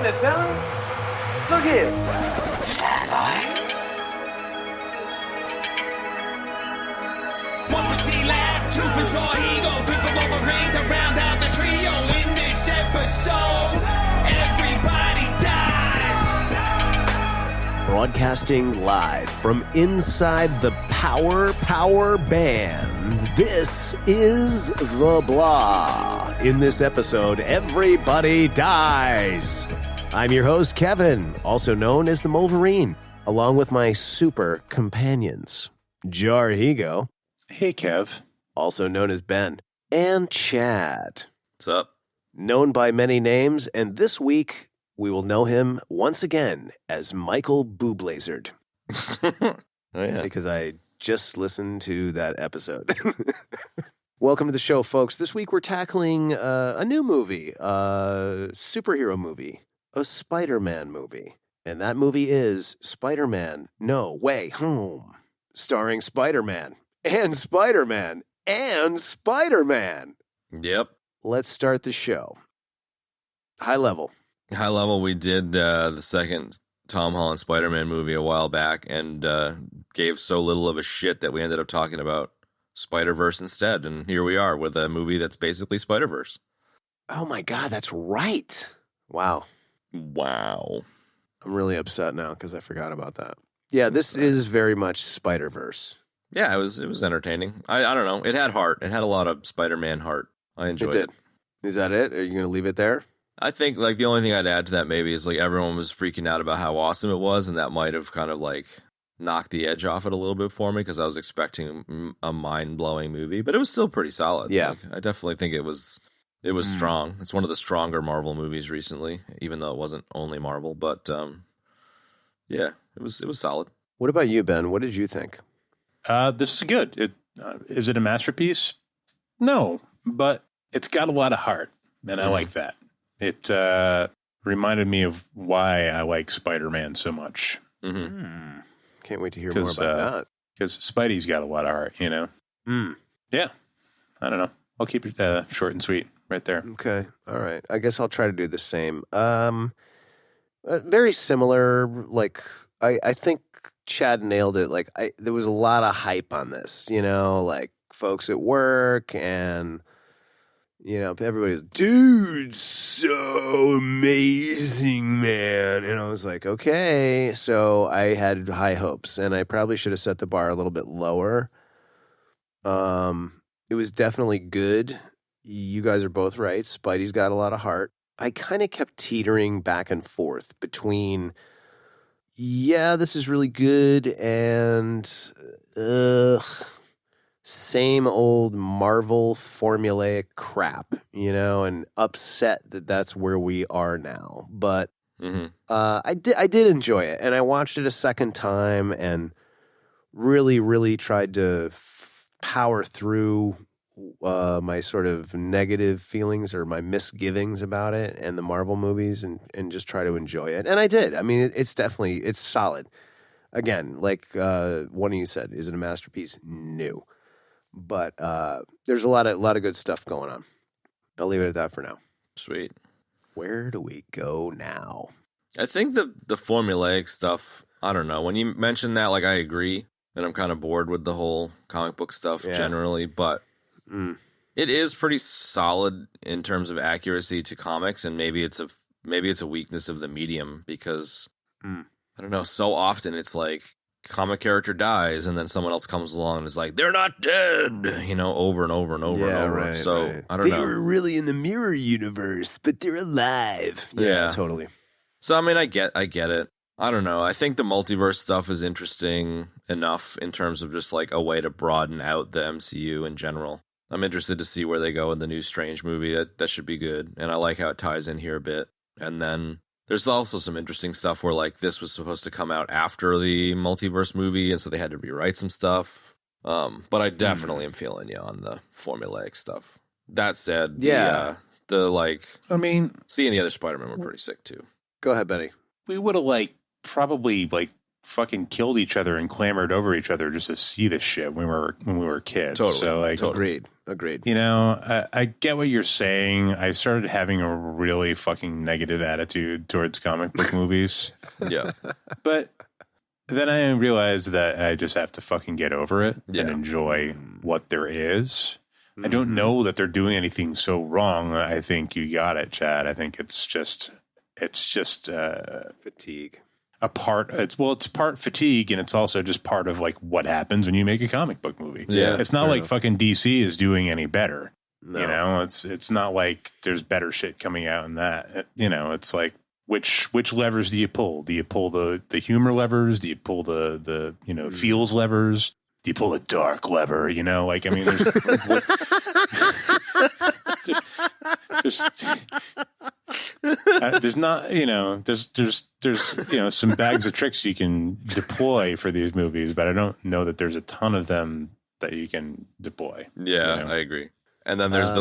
business, fellas. Look here. Stand by. One for C-Lab, two for Joy Eagle, three for Wolverine to round out the trio. In this episode, everybody dies. Broadcasting live from inside the Power Band, this is The Blah. In this episode, everybody dies. I'm your host, Kevin, also known as the Wolverine, along with my super companions, Jarhigo. Hey, Kev. Also known as Ben, and Chad. What's up? Known by many names, and this week we will know him once again as Michael Bublazard. Oh, yeah. Because I just listened to that episode. Welcome to the show, folks. This week we're tackling a new movie, a superhero movie, a Spider-Man movie. And that movie is Spider-Man No Way Home, starring Spider-Man and Spider-Man and Spider-Man. Yep. Let's start the show. High level. High level, we did the second Tom Holland Spiderman movie a while back and gave so little of a shit that we ended up talking about Spiderverse instead. And here we are with a movie that's basically Spiderverse. Oh my God, that's right. Wow. Wow. I'm really upset now because I forgot about that. Yeah, this is very much Spiderverse. Yeah, it was entertaining. I don't know. It had heart. It had a lot of Spider-Man heart. I enjoyed it. Is that it? Are you going to leave it there? I think like the only thing I'd add to that maybe is like everyone was freaking out about how awesome it was, and that might have kind of like knocked the edge off it a little bit for me because I was expecting a mind-blowing movie, but it was still pretty solid. Yeah. Like, I definitely think it was strong. It's one of the stronger Marvel movies recently, even though it wasn't only Marvel, but yeah, it was solid. What about you, Ben? What did you think? This is good. Is it a masterpiece? No, but it's got a lot of heart, and I like that. It reminded me of why I like Spider-Man so much. Mm-hmm. Can't wait to hear more about that. Because Spidey's got a lot of heart, you know? Yeah. I don't know. I'll keep it short and sweet right there. Okay. All right. I guess I'll try to do the same. Very similar. Like, I think Chad nailed it. Like, there was a lot of hype on this, you know, like folks at work and, you know, everybody's, dude, so amazing, man. And I was like, okay. So I had high hopes, and I probably should have set the bar a little bit lower. It was definitely good. You guys are both right. Spidey's got a lot of heart. I kind of kept teetering back and forth between, yeah, this is really good, and same old Marvel formulaic crap, you know, and upset that that's where we are now. But I did enjoy it, and I watched it a second time and really tried to power through my sort of negative feelings or my misgivings about it and the Marvel movies and just try to enjoy it. And I did. I mean, it's solid. Again, like one of you said, is it a masterpiece? No. But there's a lot of good stuff going on. I'll leave it at that for now. Sweet. Where do we go now? I think the formulaic stuff, I don't know. When you mention that, like, I agree. And I'm kind of bored with the whole comic book stuff generally. But it is pretty solid in terms of accuracy to comics. And maybe it's a weakness of the medium because, I don't know, so often it's like, comic character dies and then someone else comes along and is like, they're not dead, you know, over and over and over and over. Right, so right. I don't know. They were really in the mirror universe, but they're alive. Yeah, totally. So I mean, I get it. I don't know. I think the multiverse stuff is interesting enough in terms of just like a way to broaden out the MCU in general. I'm interested to see where they go in the new Strange movie. That should be good. And I like how it ties in here a bit. And then there's also some interesting stuff where, like, this was supposed to come out after the multiverse movie, and so they had to rewrite some stuff. But I definitely am feeling you on the formulaic stuff. That said, seeing the other Spider-Man were pretty sick, too. Go ahead, Benny. We would have, probably fucking killed each other and clamored over each other just to see this shit when we were kids. Totally. So like, Agreed. You know, I get what you're saying. I started having a really fucking negative attitude towards comic book movies. Yeah. But then I realized that I just have to fucking get over it and enjoy what there is. I don't know that they're doing anything so wrong. I think you got it, Chad. I think it's just fatigue. It's part fatigue, and it's also just part of like what happens when you make a comic book movie. Yeah, it's not like fucking DC is doing any better. No. You know, it's not like there's better shit coming out in that. You know, it's like which levers do you pull? Do you pull the humor levers? Do you pull the feels levers? Do you pull the dark lever? You know, like I mean, there's not, you know, there's you know some bags of tricks you can deploy for these movies, but I don't know that there's a ton of them that you can deploy. Yeah, you know? I agree. And then there's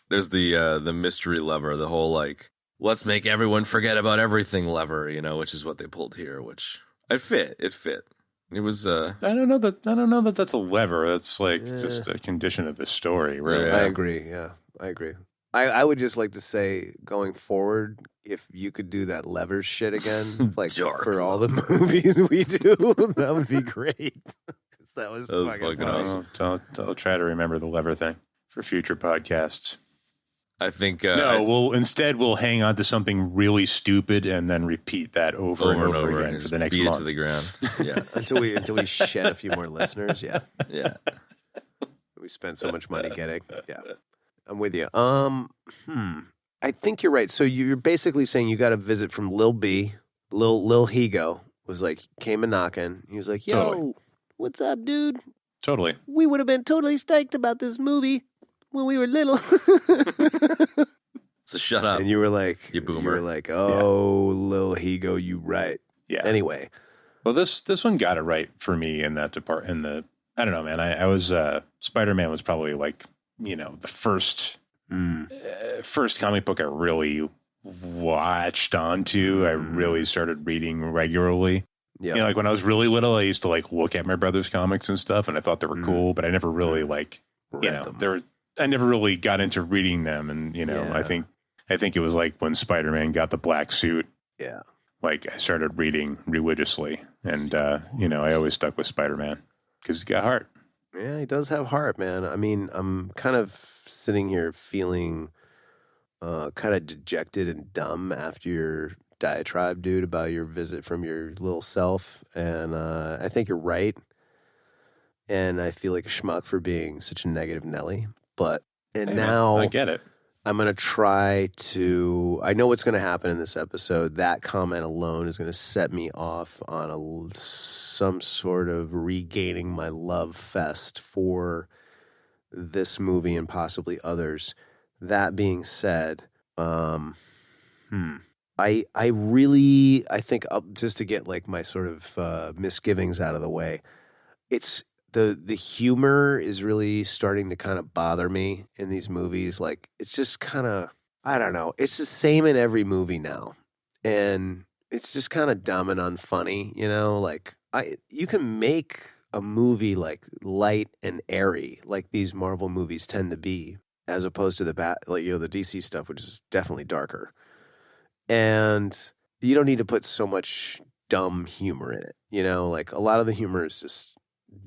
there's the mystery lever, the whole like let's make everyone forget about everything lever, you know, which is what they pulled here, which it fit. It was I don't know that that's a lever. That's like just a condition of the story, really. I agree. Yeah, I agree. I would just like to say, going forward, if you could do that levers shit again, like for all the movies we do, that would be great. That was fucking awesome. I'll try to remember the lever thing for future podcasts. I think we'll hang on to something really stupid and then repeat that over and over again for the next month. Beat it to the ground. Yeah, until we shed a few more listeners. Yeah. We spend so much money getting. Yeah. I'm with you. I think you're right. So you're basically saying you got a visit from Lil B, Lil Higo was like, came a knocking. He was like, yo, Totally. What's up, dude? Totally. We would have been totally stoked about this movie when we were little. So shut up. And you were like, you boomer. You were like, oh, Lil Higo, you right. Yeah. Anyway. Well, this one got it right for me in that department. I don't know, man. I was Spider-Man was probably like, you know, the first comic book I really watched onto. I really started reading regularly. Yeah. You know, like when I was really little, I used to like look at my brother's comics and stuff, and I thought they were cool, but I never really like, you know, I never really got into reading them. And, you know, I think it was like when Spider-Man got the black suit. Yeah. Like I started reading religiously, and, you know, I always stuck with Spider-Man because he's got heart. Yeah, he does have heart, man. I mean, I'm kind of sitting here feeling kind of dejected and dumb after your diatribe, dude, about your visit from your little self. And I think you're right. And I feel like a schmuck for being such a negative Nelly. Now I get it. I'm going to try to, I know what's going to happen in this episode. That comment alone is going to set me off on some sort of regaining my love fest for this movie and possibly others. That being said, I think just to get like my sort of misgivings out of the way, it's the humor is really starting to kind of bother me in these movies. Like it's just kind of, I don't know. It's the same in every movie now. And it's just kind of dumb and unfunny, you know, like you can make a movie like light and airy, like these Marvel movies tend to be, as opposed to the DC stuff, which is definitely darker. And you don't need to put so much dumb humor in it, you know, like a lot of the humor is just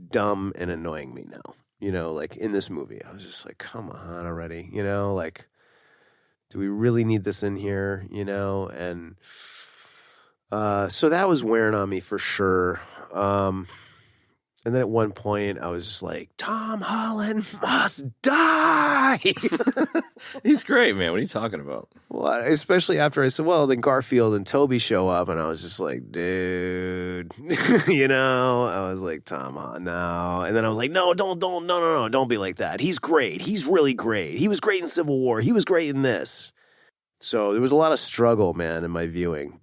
dumb and annoying me now, you know, like in this movie, I was just like, come on already, you know, like, do we really need this in here, you know? And so that was wearing on me for sure. And then at one point, I was just like, Tom Holland must die. He's great, man. What are you talking about? Well, especially after I said, well, then Garfield and Toby show up, and I was just like, dude, you know, I was like, Tom Holland, no. And then I was like, no, don't be like that. He's great. He's really great. He was great in Civil War. He was great in this. So there was a lot of struggle, man, in my viewing.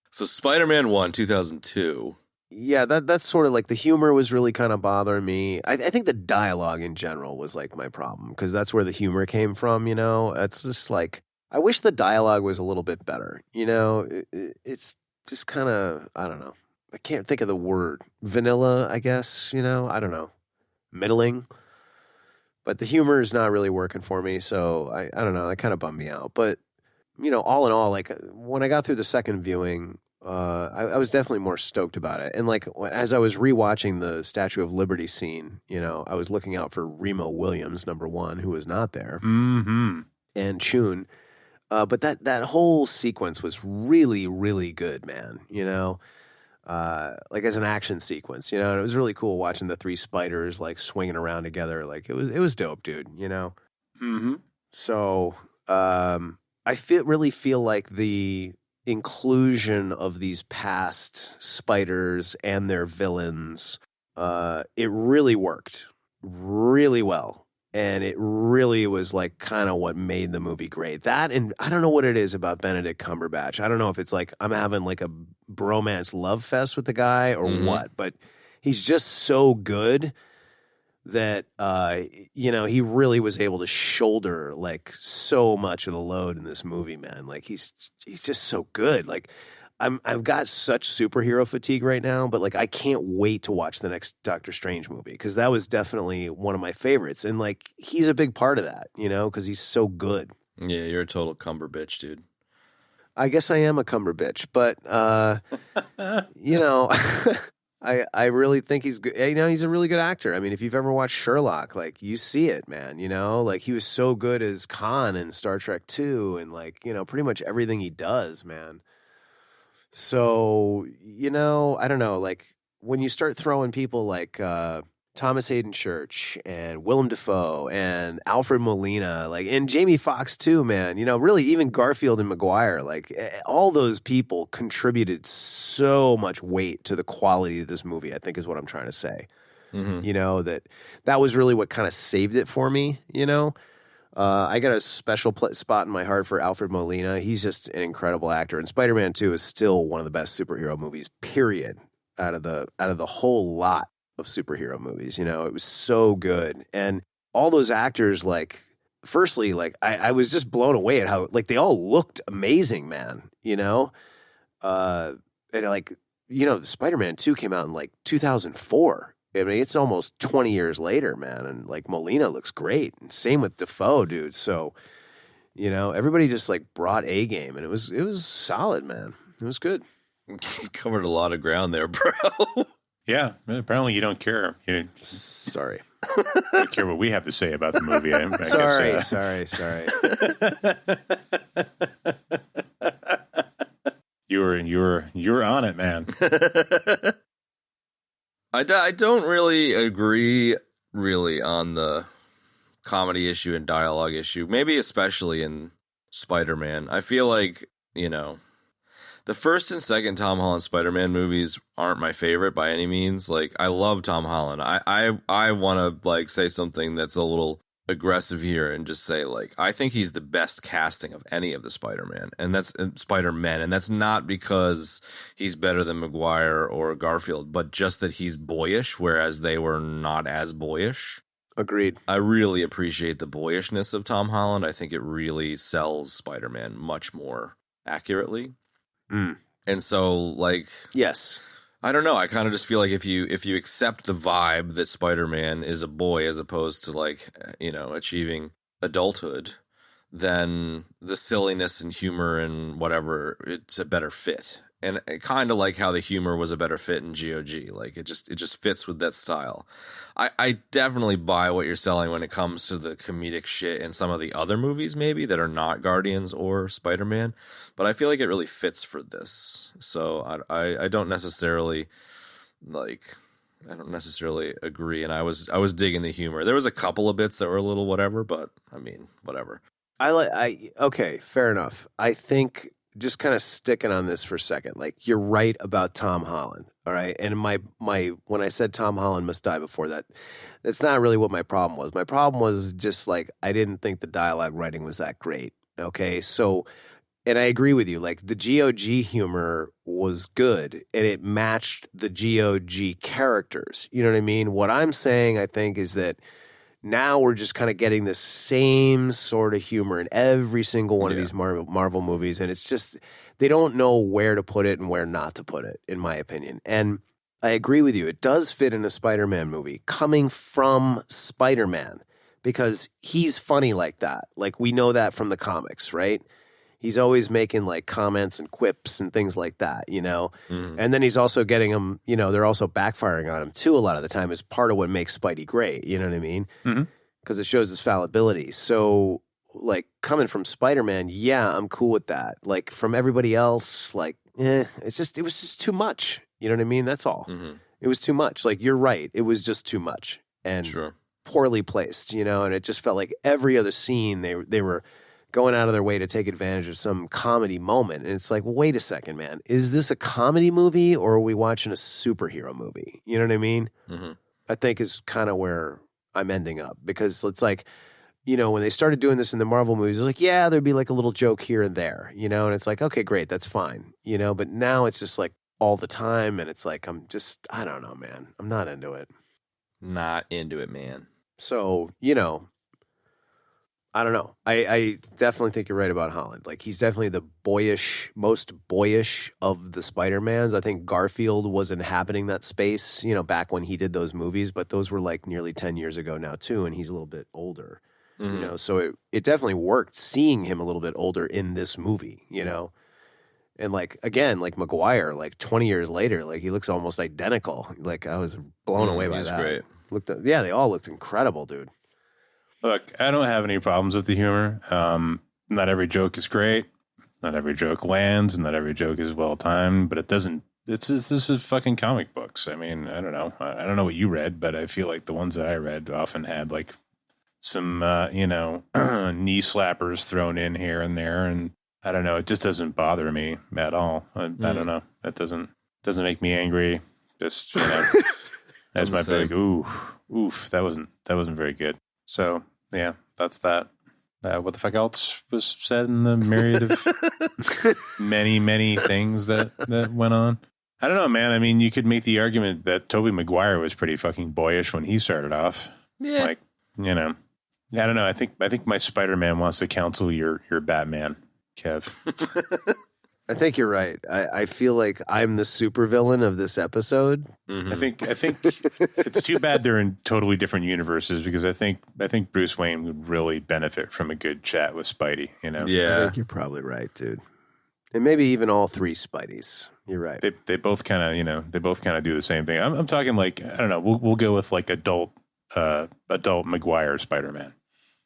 So Spider-Man 1, 2002. Yeah, that's sort of like the humor was really kind of bothering me. I think the dialogue in general was like my problem because that's where the humor came from, you know? It's just like, I wish the dialogue was a little bit better, you know? It's just kind of, I don't know. I can't think of the word. Vanilla, I guess, I don't know. Middling. But the humor is not really working for me, so I don't know. That kind of bummed me out. But, all in all, like when I got through the second viewing, I was definitely more stoked about it. And like as I was rewatching the Statue of Liberty scene, I was looking out for Remo Williams, number one, who was not there, and Chun. But that whole sequence was really, really good, man. Like as an action sequence, and it was really cool watching the three spiders like swinging around together. Like it was dope, dude. Mm-hmm. So I really feel like the inclusion of these past spiders and their villains, it really worked really well. And it really was like kind of what made the movie great. That, and I don't know what it is about Benedict Cumberbatch. I don't know if it's like I'm having like a bromance love fest with the guy or what, but he's just so good that, he really was able to shoulder like so much of the load in this movie, man. Like he's just so good. Like I've got such superhero fatigue right now, but like I can't wait to watch the next Doctor Strange movie because that was definitely one of my favorites, and like he's a big part of that, because he's so good. Yeah, you're a total cumber bitch, dude. I guess I am a cumber bitch, but I really think he's good. He's a really good actor. I mean, if you've ever watched Sherlock, like you see it, man. Like he was so good as Khan in Star Trek II, and like pretty much everything he does, man. So, I don't know, like when you start throwing people like Thomas Hayden Church and Willem Dafoe and Alfred Molina, like, and Jamie Foxx too, man, really even Garfield and Maguire, like all those people contributed so much weight to the quality of this movie, I think is what I'm trying to say. That was really what kind of saved it for me, I got a special spot in my heart for Alfred Molina. He's just an incredible actor, and Spider-Man 2 is still one of the best superhero movies, period, out of the whole lot of superhero movies. It was so good, and all those actors, like, firstly, like I was just blown away at how like they all looked amazing, man. And like Spider-Man 2 came out in like 2004. I mean, it's almost 20 years later, man, and like Molina looks great. And same with Defoe, dude. So, everybody just like brought A game, and it was solid, man. It was good. You covered a lot of ground there, bro. Yeah, apparently you don't care. Sorry. You don't care what we have to say about the movie. I Sorry. You're on it, man. I don't really agree on the comedy issue and dialogue issue, maybe especially in Spider-Man. I feel like, the first and second Tom Holland Spider-Man movies aren't my favorite by any means. Like, I love Tom Holland. I want to like say something that's a little aggressive here and just say, like, I think he's the best casting of any of the Spider-Man, and that's Spider-Men, and that's not because he's better than Maguire or Garfield, but just that he's boyish, whereas they were not as boyish. Agreed. I really appreciate the boyishness of Tom Holland. I think it really sells Spider-Man much more accurately. And so, like, yes. I don't know. I kind of just feel like if you accept the vibe that Spider-Man is a boy as opposed to like, achieving adulthood, then the silliness and humor and whatever, it's a better fit. And kind of like how the humor was a better fit in GOG. Like it just fits with that style. I definitely buy what you're selling when it comes to the comedic shit in some of the other movies maybe that are not Guardians or Spider-Man, but I feel like it really fits for this. So I don't necessarily agree, and I was digging the humor. There was a couple of bits that were a little whatever, but I mean, whatever. Okay, fair enough. I think just kind of sticking on this for a second, like you're right about Tom Holland, all right? And my when I said Tom Holland must die before that, that's not really what my problem was. My problem was just like I didn't think the dialogue writing was that great, okay? So, and I agree with you, like the GOG humor was good and it matched the GOG characters. You know what I mean? What I'm saying, I think, is that Now we're just kind of getting the same sort of humor in every single one of these Marvel movies, and it's just they don't know where to put it and where not to put it, in my opinion. And I agree with you. It does fit in a Spider-Man movie coming from Spider-Man because he's funny like that. Like we know that from the comics, right? He's always making like comments and quips and things like that, you know? And then he's also getting them, you know, they're also backfiring on him too a lot of the time as part of what makes Spidey great, you know what I mean? Because it shows his fallibility. So like coming from Spider-Man, yeah, I'm cool with that. Like from everybody else, like, it was just too much. You know what I mean? That's all. It was too much. Like you're right. It was just too much and poorly placed, you know? And it just felt like every other scene they were going out of their way to take advantage of some comedy moment. And it's like, well, wait a second, man. Is this a comedy movie or are we watching a superhero movie? You know what I mean? I think is kind of where I'm ending up because it's like, you know, when they started doing this in the Marvel movies, it was like, yeah, there'd be like a little joke here and there, you know? And it's like, okay, great. That's fine. You know, but now it's just like all the time. And it's like, I don't know, man. I'm not into it. Not into it, man. So, you know, I don't know. I definitely think you're right about Holland. Like he's definitely the most boyish of the Spider-Mans. I think Garfield was inhabiting that space, you know, back when he did those movies, but those were like nearly 10 years ago now too, and he's a little bit older, you know. So it definitely worked seeing him a little bit older in this movie, you know. And like again, like Maguire, like 20 years later, like he looks almost identical. Like I was blown away by that. Great. They all looked incredible, dude. Look, I don't have any problems with the humor. Not every joke is great. Not every joke lands, and not every joke is well timed. But it doesn't. This is fucking comic books. I mean, I don't know. I don't know what you read, but I feel like the ones that I read often had like some, you know, knee slappers thrown in here and there, and I don't know. It just doesn't bother me at all. I don't know. That doesn't make me angry. Just you know, I just might be like, oof, that wasn't very good. So. Yeah, that's that. What the fuck else was said in the myriad of many things that went on? I don't know, man. I mean, you could make the argument that Tobey Maguire was pretty fucking boyish when he started off. Yeah. Like, you know. I don't know. I think my Spider-Man wants to counsel your Batman, Kev. I think you're right. I feel like I'm the supervillain of this episode. I think it's too bad they're in totally different universes because I think Bruce Wayne would really benefit from a good chat with Spidey. You know? Yeah, I think you're probably right, dude. And maybe even all three Spideys. You're right. They both kind of do the same thing. I'm talking like I don't know. We'll go with like adult Maguire Spider-Man.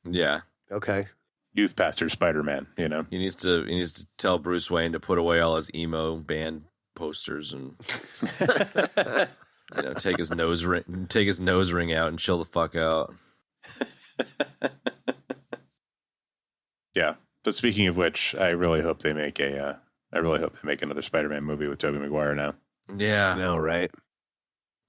Yeah. Okay. Youth pastor Spider-Man, you know. He needs to tell Bruce Wayne to put away all his emo band posters and you know, take his nose ring out and chill the fuck out. Yeah. But speaking of which, I really hope they make another Spider-Man movie with Tobey Maguire now. Yeah. No, right?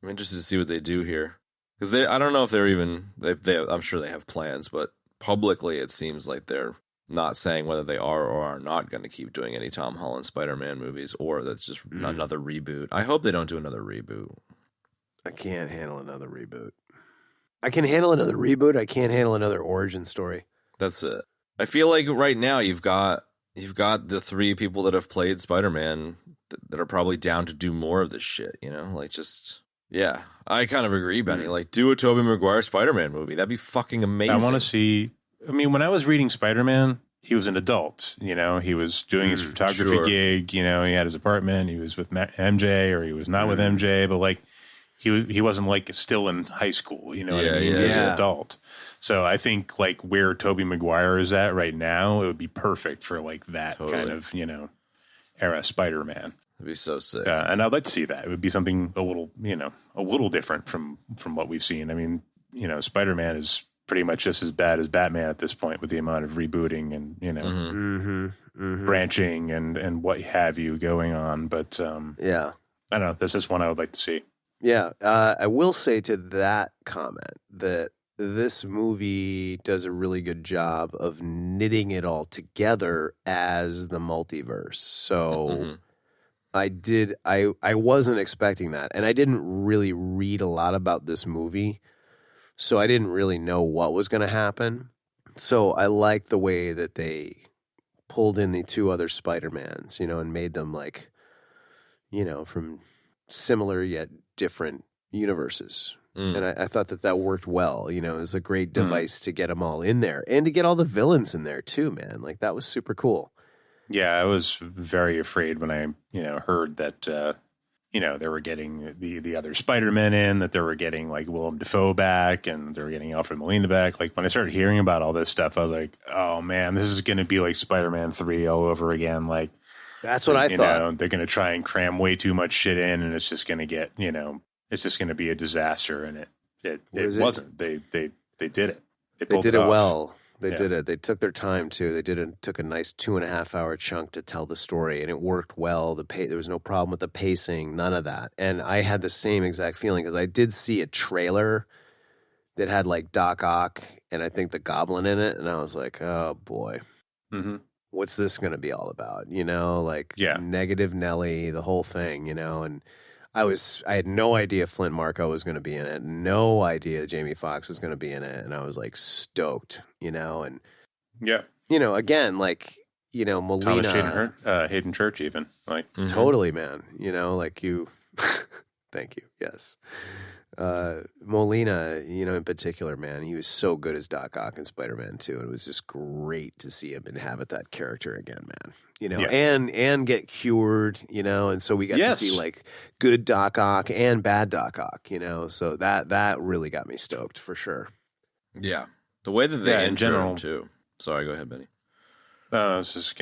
I'm interested to see what they do here. Because I don't know if they're even I'm sure they have plans, but publicly, it seems like they're not saying whether they are or are not going to keep doing any Tom Holland Spider-Man movies, or that's just another reboot. I hope they don't do another reboot. I can't handle another reboot. I can handle another reboot. I can't handle another origin story. That's it. I feel like right now you've got the three people that have played Spider-Man that are probably down to do more of this shit. You know, like just. Yeah, I kind of agree, Benny. Like, do a Tobey Maguire Spider-Man movie. That'd be fucking amazing. I want to see... I mean, when I was reading Spider-Man, he was an adult. You know, he was doing his photography gig. You know, he had his apartment. He was with MJ, or he was not with MJ. But, like, he wasn't, like, still in high school. You know what I mean? He was an adult. So I think, like, where Tobey Maguire is at right now, it would be perfect for, like, that kind of, you know, era Spider-Man. It'd be so sick. Yeah, and I'd like to see that. It would be something a little different from what we've seen. I mean, you know, Spider-Man is pretty much just as bad as Batman at this point with the amount of rebooting and, you know, branching and what have you going on. But, yeah, I don't know. That's just one I would like to see. Yeah. I will say to that comment that this movie does a really good job of knitting it all together as the multiverse. So... I wasn't expecting that. And I didn't really read a lot about this movie. So I didn't really know what was going to happen. So I liked the way that they pulled in the two other Spider-Mans, and made them like, from similar yet different universes. And I thought that worked well. It was a great device to get them all in there and to get all the villains in there too, man. Like that was super cool. Yeah, I was very afraid when I, heard that, they were getting the other Spider-Men in, that they were getting like Willem Dafoe back and they were getting Alfred Molina back. Like when I started hearing about all this stuff, I was like, oh man, this is going to be like Spider-Man 3 all over again. Like that's what I thought. They're going to try and cram way too much shit in and it's just going to get, it's just going to be a disaster. And it wasn't. They did it. They did it well. They did it. They took their time too. They took a nice 2.5 hour chunk to tell the story, and it worked well. There was no problem with the pacing, none of that. And I had the same exact feeling because I did see a trailer that had like Doc Ock and I think the Goblin in it, and I was like, oh boy, what's this going to be all about? Negative Nelly, the whole thing, and. I had no idea Flint Marko was going to be in it. No idea Jamie Foxx was going to be in it. And I was like stoked, and again, like, Molina. Thomas Hayden Church even like totally, man, like you, thank you. Yes. Molina, in particular, man, he was so good as Doc Ock in Spider-Man 2. It was just great to see him inhabit that character again, man. And get cured, and so we got to see like good Doc Ock and bad Doc Ock, so that really got me stoked for sure. Yeah. The way that they intro him too. Sorry, go ahead, Benny. I was just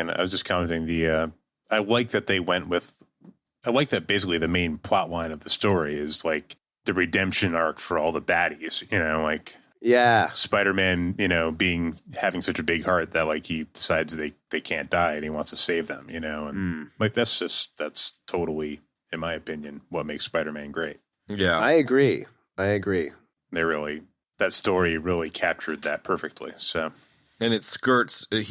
commenting I like that they went with, I like that basically the main plot line of the story is like the redemption arc for all the baddies, yeah, Spider-Man, having such a big heart that like he decides they can't die and he wants to save them, and like that's totally, in my opinion, what makes Spider-Man great. Yeah, I agree. That story really captured that perfectly. So, and he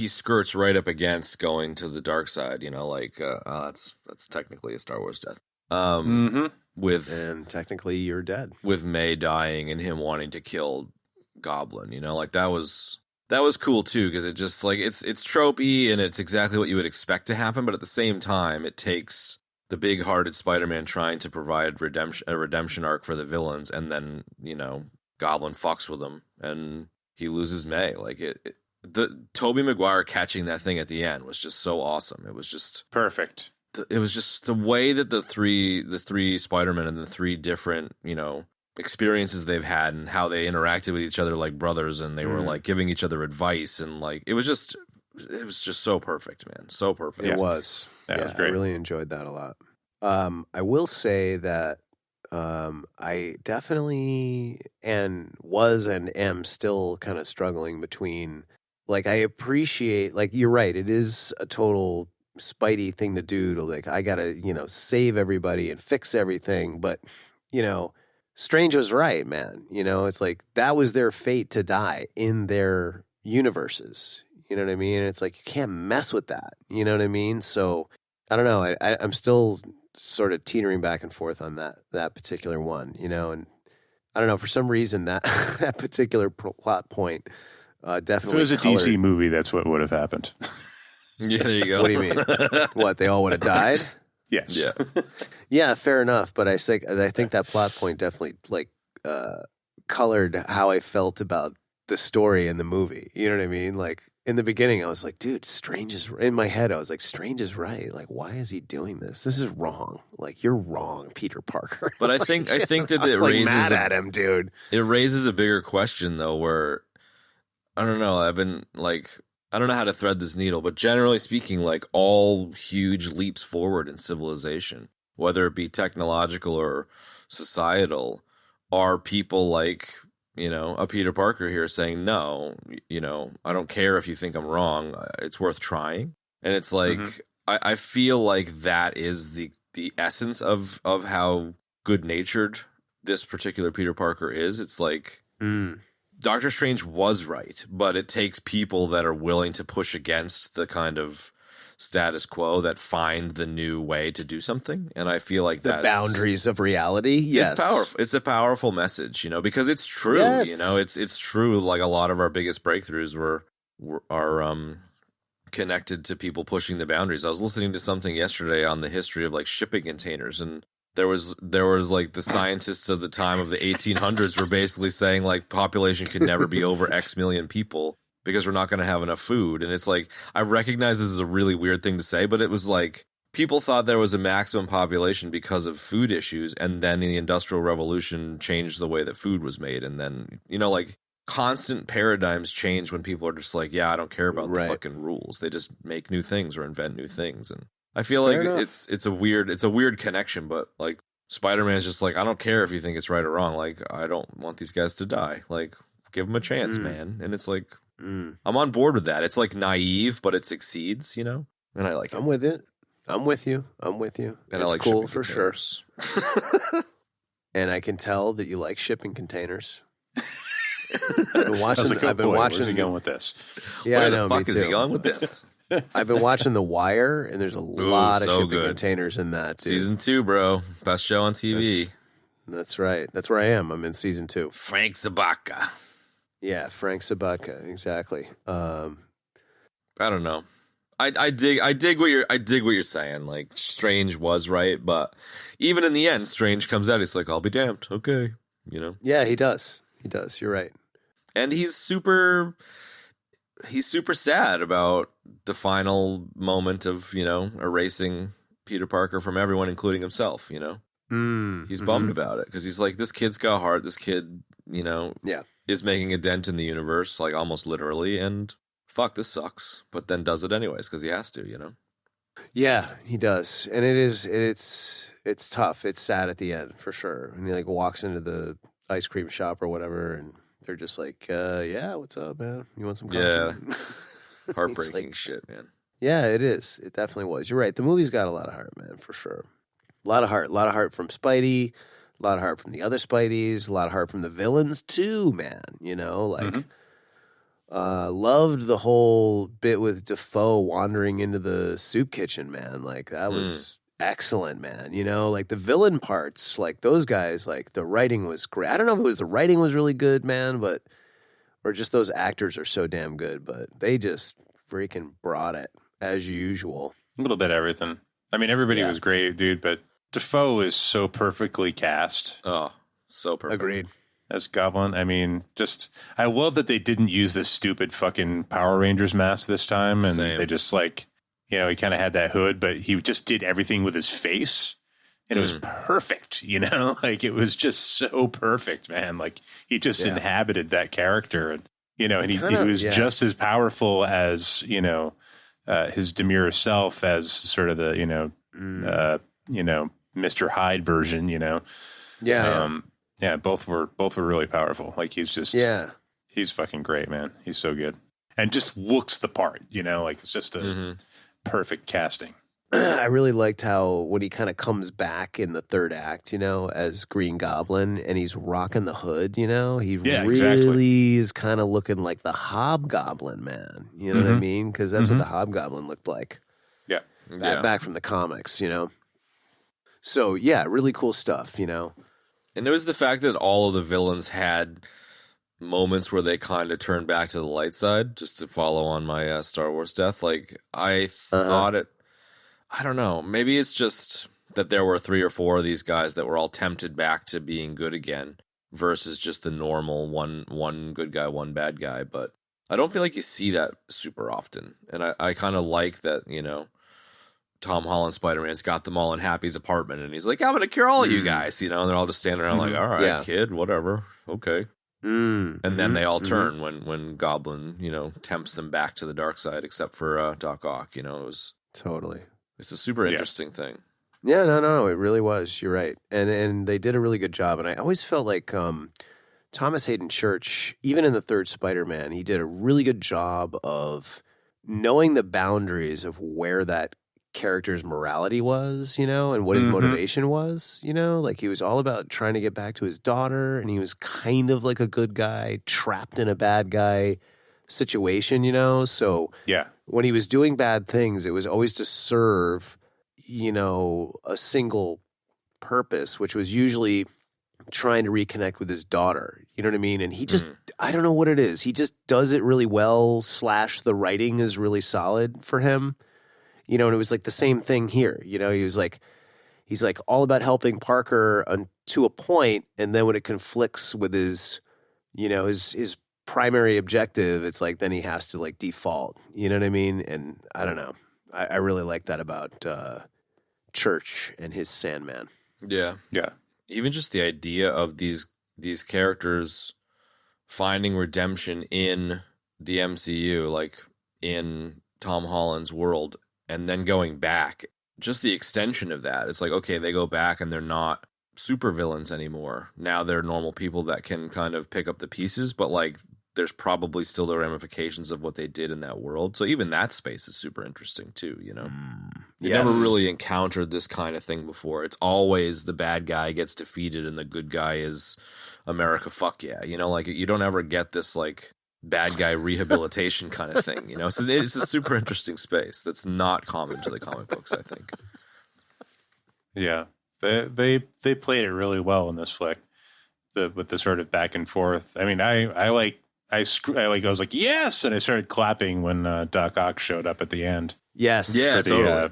skirts right up against going to the dark side, that's technically a Star Wars death. And technically you're dead. With May dying and him wanting to kill Goblin, that was cool too, because it just like it's tropey and it's exactly what you would expect to happen, but at the same time it takes the big-hearted Spider-Man trying to provide a redemption arc for the villains, and then Goblin fucks with him and he loses May. Like the Tobey Maguire catching that thing at the end was just so awesome. It was just perfect. It was just the way that the three Spider-Men and the three different, experiences they've had and how they interacted with each other like brothers, and they were like giving each other advice, and like it was just so perfect, man. So perfect. It was. That was great. I really enjoyed that a lot. I will say that I definitely was and am still kind of struggling between, like, I appreciate, like, you're right, it is a total Spidey thing to do, to like, I gotta save everybody and fix everything, but Strange was right, man. It's like that was their fate to die in their universes. You know what I mean? And it's like you can't mess with that. You know what I mean? So I don't know. I'm still sort of teetering back and forth on that particular one. And I don't know, for some reason that that particular plot point definitely. If it was a DC movie, that's what would have happened. Yeah, there you go. What do you mean? What, they all would have died? Yes. Yeah. Yeah, fair enough. But I think that plot point definitely colored how I felt about the story in the movie. You know what I mean? Like in the beginning, I was like, dude, Strange is in my head. I was like, Strange is right. Like, why is he doing this? This is wrong. Like, you're wrong, Peter Parker. But I think that it raises mad at him, dude. It raises a bigger question though, where I don't know. I don't know how to thread this needle, but generally speaking, like all huge leaps forward in civilization, whether it be technological or societal, are people like, a Peter Parker here saying, no, I don't care if you think I'm wrong. It's worth trying. And it's like, I feel like that is the essence of how good-natured this particular Peter Parker is. It's like, Doctor Strange was right, but it takes people that are willing to push against the kind of status quo that find the new way to do something. And I feel like The boundaries of reality. Yes. It's powerful. It's a powerful message, because it's true. Yes. It's true. Like a lot of our biggest breakthroughs are connected to people pushing the boundaries. I was listening to something yesterday on the history of like shipping containers, and there was like the scientists of the time of the 1800s were basically saying like population could never be over X million people because we're not going to have enough food. And it's like, I recognize this is a really weird thing to say, but it was like people thought there was a maximum population because of food issues, and then the Industrial Revolution changed the way that food was made. And then, like constant paradigms change when people are just like, yeah, I don't care about the fucking rules. They just make new things or invent new things. And I feel Fair like enough. it's a weird connection, but like Spider-Man is just like, I don't care if you think it's right or wrong. Like, I don't want these guys to die. Like, give them a chance, man. And it's like, I'm on board with that. It's like naive, but it succeeds, and I like it. I'm with it. I'm with you. And it's I like cool shipping for containers. sure. And I can tell that you like shipping containers. I've been watching. Where's he going with this? Yeah, Where I know. the fuck me is he too. going with this? I've been watching The Wire, and there's a lot of so shipping good. containers in that. Dude. Season 2, bro. Best show on TV. That's right. That's where I am. I'm in season 2. Frank Zabaka. Yeah, Frank Sabatka, exactly. I don't know. I dig what you're saying. Like, Strange was right, but even in the end, Strange comes out. He's like, I'll be damned. Okay, Yeah, he does. He does. You're right. And he's super sad about the final moment of erasing Peter Parker from everyone, including himself. He's bummed about it because he's like, this kid's got heart. This kid, is making a dent in the universe, like almost literally, and fuck, this sucks. But then does it anyways because he has to. Yeah, he does, and it's tough. It's sad at the end for sure. And he like walks into the ice cream shop or whatever, and they're just like, "Yeah, what's up, man? You want some coffee?" Yeah. Heartbreaking like- shit, man. Yeah, it is. It definitely was. You're right. The movie's got a lot of heart, man, for sure. A lot of heart. A lot of heart from Spidey. A lot of heart from the other Spideys. A lot of heart from the villains too, man. Loved the whole bit with Defoe wandering into the soup kitchen, man. Like that was excellent, man. Like the villain parts, like those guys, like the writing was great. I don't know if it was the writing was really good, man, or just those actors are so damn good, but they just freaking brought it as usual. A little bit of everything. I mean, everybody was great, dude, but Defoe is so perfectly cast. Oh, so perfect. Agreed. As Goblin. I mean, I love that they didn't use this stupid fucking Power Rangers mask this time. And Same. they just like, he kind of had that hood, but he just did everything with his face. And it was perfect, like it was just so perfect, man. Like he just inhabited that character. And, and he was just as powerful as, his demure self as sort of the, Mr. Hyde version, Yeah, both were really powerful. Like he's just he's fucking great, man. He's so good. And just looks the part, like it's just a perfect casting. I really liked how when he kind of comes back in the third act, as Green Goblin and he's rocking the hood, he really is kind of looking like the Hobgoblin, man. You know what I mean? Because that's what the Hobgoblin looked like. Yeah. Back from the comics, So, yeah, really cool stuff, And it was the fact that all of the villains had moments where they kind of turned back to the light side, just to follow on my Star Wars death. Like, I thought I don't know, maybe it's just that there were 3 or 4 of these guys that were all tempted back to being good again versus just the normal one good guy, one bad guy. But I don't feel like you see that super often. And I kind of like that, Tom Holland Spider-Man's got them all in Happy's apartment, and he's like, I'm going to cure all of you guys, and they're all just standing around like, all right, kid, whatever, okay. And then they all turn when Goblin, tempts them back to the dark side, except for Doc Ock, it was... Totally. It's a super interesting thing. Yeah, no, it really was. You're right. And they did a really good job, and I always felt like Thomas Hayden Church, even in the third Spider-Man, he did a really good job of knowing the boundaries of where that character's morality was, and what his motivation was, like he was all about trying to get back to his daughter, and he was kind of like a good guy trapped in a bad guy situation, so when he was doing bad things, it was always to serve, a single purpose, which was usually trying to reconnect with his daughter. You know what I mean? And he just, I don't know what it is. He just does it really well, / the writing is really solid for him. And it was like the same thing here. He's like all about helping Parker to a point, and then when it conflicts with his primary objective, it's like then he has to like default. You know what I mean? And I don't know. I really like that about Church and his Sandman. Yeah. Yeah. Even just the idea of these characters finding redemption in the MCU, like in Tom Holland's world, and then going back. Just the extension of that. It's like, okay, they go back and they're not supervillains anymore. Now they're normal people that can kind of pick up the pieces, but like there's probably still the ramifications of what they did in that world. So even that space is super interesting too, You never really encountered this kind of thing before. It's always the bad guy gets defeated and the good guy is America fuck yeah. Like you don't ever get this like bad guy rehabilitation kind of thing, So it's a super interesting space that's not common to the comic books, I think. Yeah. They played it really well in this flick. With the sort of back and forth. I mean, I was like, yes, and I started clapping when Doc Ock showed up at the end. Yes, yeah, totally.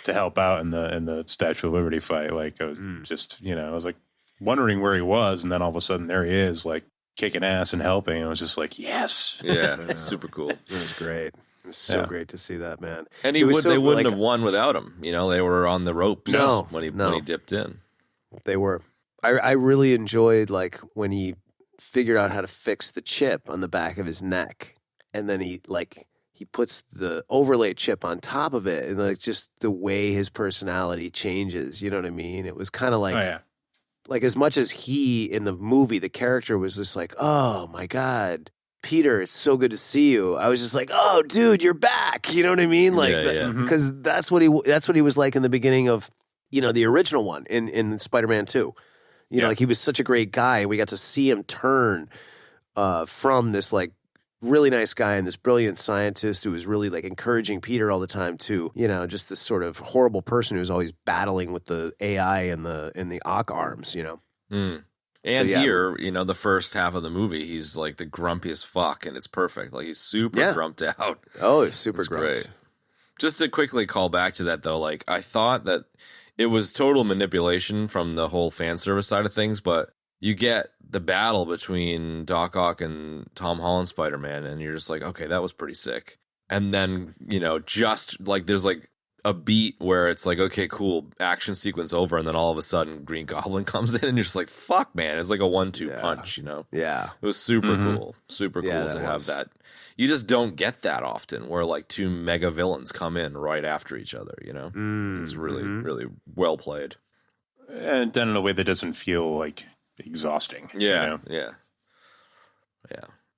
To help out in the Statue of Liberty fight. Like I was just, I was like wondering where he was, and then all of a sudden there he is, like kicking ass and helping. And I was just like, yes, yeah, it's super cool. It was great. It was so great to see that, man. And they wouldn't have won without him. They were on the ropes when he dipped in. They were. I really enjoyed like when he figured out how to fix the chip on the back of his neck, and then he puts the overlay chip on top of it, and like just the way his personality changes. You know what I mean? It was kind of like, like as much as he in the movie, the character was just like, oh my God, Peter, it's so good to see you. I was just like, oh dude, you're back. You know what I mean? Like, because that's what he was like in the beginning of, the original one in Spider-Man 2. Like he was such a great guy. We got to see him turn from this like really nice guy and this brilliant scientist who was really like encouraging Peter all the time to, just this sort of horrible person who was always battling with the AI and the Ock arms, And here, the first half of the movie, he's like the grumpiest fuck, and it's perfect. Like he's super grumped out. Oh, he's super grumped. Great. Just to quickly call back to that though, like I thought that it was total manipulation from the whole fan service side of things, but you get the battle between Doc Ock and Tom Holland Spider-Man, and you're just like, okay, that was pretty sick. And then, just like there's like a beat where it's like, okay, cool, action sequence over, and then all of a sudden Green Goblin comes in, and you're just like, fuck, man, it's like a 1-2 punch, Yeah. It was super cool. Super cool to have that. You just don't get that often where like two mega villains come in right after each other, It's really, really well played. And done in a way that doesn't feel like exhausting. Yeah.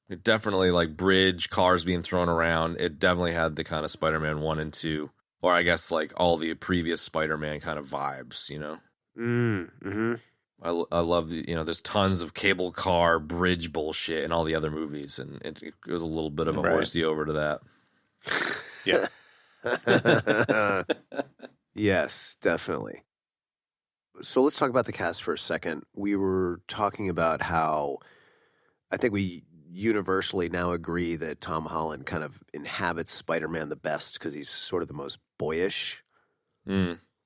It definitely like bridge, cars being thrown around. It definitely had the kind of Spider-Man 1 and 2, or I guess like all the previous Spider-Man kind of vibes, I love the, there's tons of cable car bridge bullshit in all the other movies, and it was a little bit of a horsey over to that. Yeah. Yes, definitely. So let's talk about the cast for a second. We were talking about how I think we universally now agree that Tom Holland kind of inhabits Spider-Man the best because he's sort of the most boyish.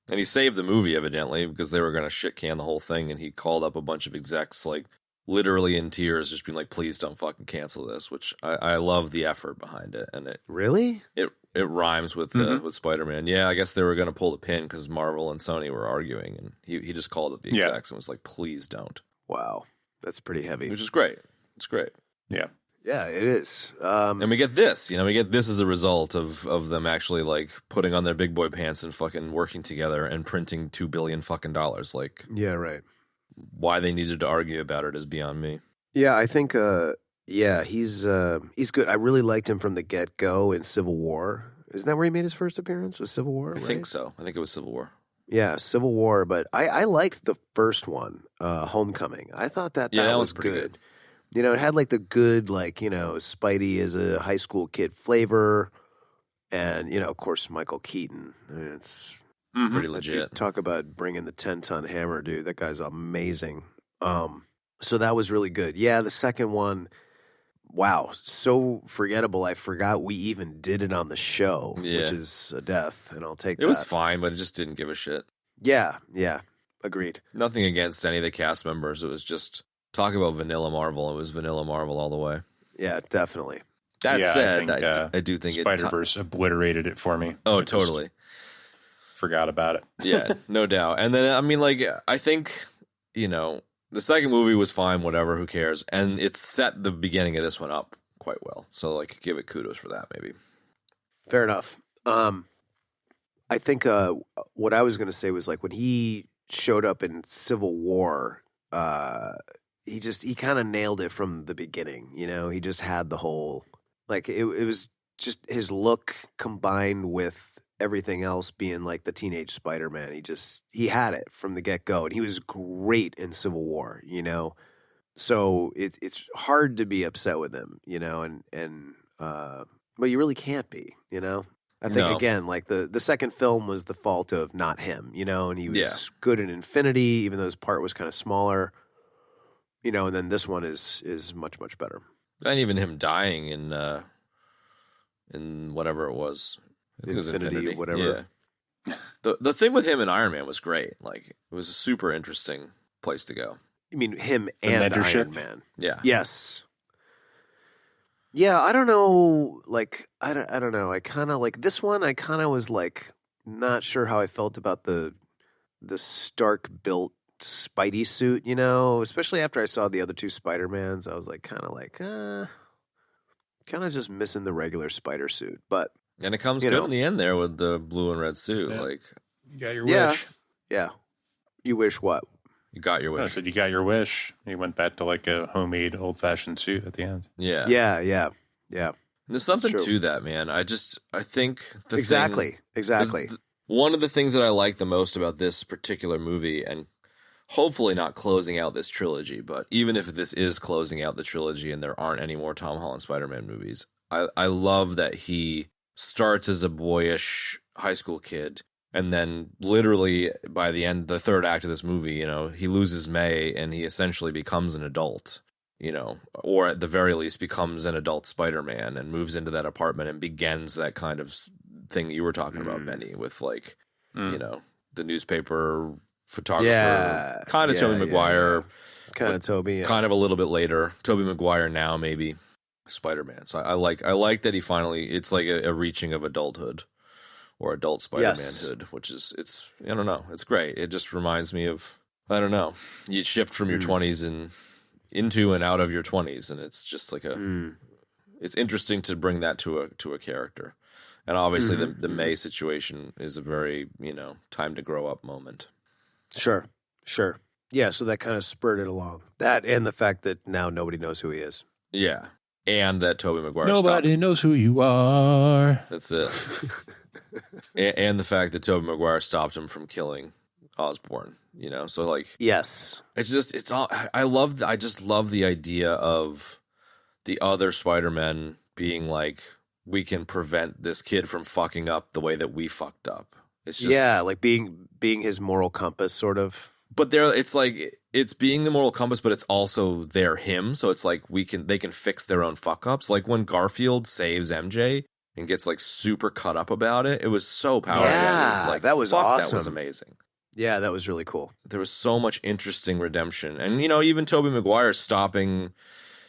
And he saved the movie, evidently, because they were going to shit can the whole thing, and he called up a bunch of execs, like, literally in tears, just being like, please don't fucking cancel this, which I love the effort behind it. And it really? It rhymes with Spider-Man. Yeah, I guess they were going to pull the pin because Marvel and Sony were arguing, and he just called up the execs and was like, please don't. Wow. That's pretty heavy. Which is great. It's great. Yeah. Yeah, it is. And we get this, we get this as a result of them actually like putting on their big boy pants and fucking working together and printing $2 billion fucking dollars. Like, yeah, right. Why they needed to argue about it is beyond me. Yeah, I think, he's good. I really liked him from the get go in Civil War. Isn't that where he made his first appearance? Was Civil War? I think so. I think it was Civil War. Yeah, Civil War. But I liked the first one, Homecoming. I thought that was good. It had like the good, like, Spidey as a high school kid flavor. And, of course, Michael Keaton. I mean, it's Pretty legit. talk about bringing the 10-ton hammer, dude. That guy's amazing. So that was really good. Yeah, the second one, wow, so forgettable. I forgot we even did it on the show, which is a death, and I'll take that. It was fine, but it just didn't give a shit. Yeah, agreed. Nothing against any of the cast members. It was just, talk about vanilla Marvel. It was vanilla Marvel all the way. Yeah, definitely. That said, I do think Spider-Verse obliterated it for me. Oh, totally. Forgot about it. Yeah, no doubt. And then, I mean, like, I think, the second movie was fine, whatever, who cares? And it set the beginning of this one up quite well. So, like, give it kudos for that, maybe. Fair enough. I think what I was going to say was, like, when he showed up in Civil War, he kind of nailed it from the beginning. He just had the whole, like, it was just his look combined with everything else being like the teenage Spider-Man. He had it from the get-go, and he was great in Civil War, so it's hard to be upset with him, but you really can't be, I think again, like the second film was the fault of not him, and he was good in Infinity, even though his part was kind of smaller, and then this one is much, much better. And even him dying in whatever it was. I think Infinity, it was Infinity, whatever. Yeah. The thing with him and Iron Man was great. Like, it was a super interesting place to go. You mean him and Iron Man? Yeah. Yes. Yeah, I don't know. Like, I don't know. I kind of like this one. I kind of was like not sure how I felt about the Stark built Spidey suit. Especially after I saw the other two Spider-Mans. I was like, kind of just missing the regular Spider suit, but. And it comes good in the end there with the blue and red suit. Yeah. Like, you got your wish. Yeah. You wish what? You got your wish. I said you got your wish. You went back to like a homemade old-fashioned suit at the end. Yeah. Yeah. And there's something to that, man. I think exactly. One of the things that I like the most about this particular movie, and hopefully not closing out this trilogy, but even if this is closing out the trilogy and there aren't any more Tom Holland Spider-Man movies, I love that he starts as a boyish high school kid, and then literally by the end, the third act of this movie, he loses May and he essentially becomes an adult, or at the very least becomes an adult Spider-Man and moves into that apartment and begins that kind of thing you were talking about, Benny, with like, the newspaper photographer, kind of Tobey Maguire, kind of Tobey, kind of a little bit later, Tobey Maguire now maybe. Spider-Man. So I like that he finally, it's like a reaching of adulthood or adult Spider-Manhood, which is I don't know, it's great. It just reminds me of, I don't know, you shift from your 20s and into and out of your 20s, and it's just like it's interesting to bring that to a character. And obviously the May situation is a very, time to grow up moment. Sure. Yeah, so that kind of spurred it along. That and the fact that now nobody knows who he is. Yeah. And that Tobey Maguire Nobody knows who you are. That's it. and the fact that Tobey Maguire stopped him from killing Osborn, so like, yes, it's all, I just love the idea of the other Spider-Men being like, we can prevent this kid from fucking up the way that we fucked up. It's just, like being his moral compass, sort of. But it's like, it's being the moral compass, but it's also him. So it's like they can fix their own fuck ups. Like when Garfield saves MJ and gets like super cut up about it, it was so powerful. Yeah, like that was awesome. That was amazing. Yeah, that was really cool. There was so much interesting redemption, and even Tobey Maguire stopping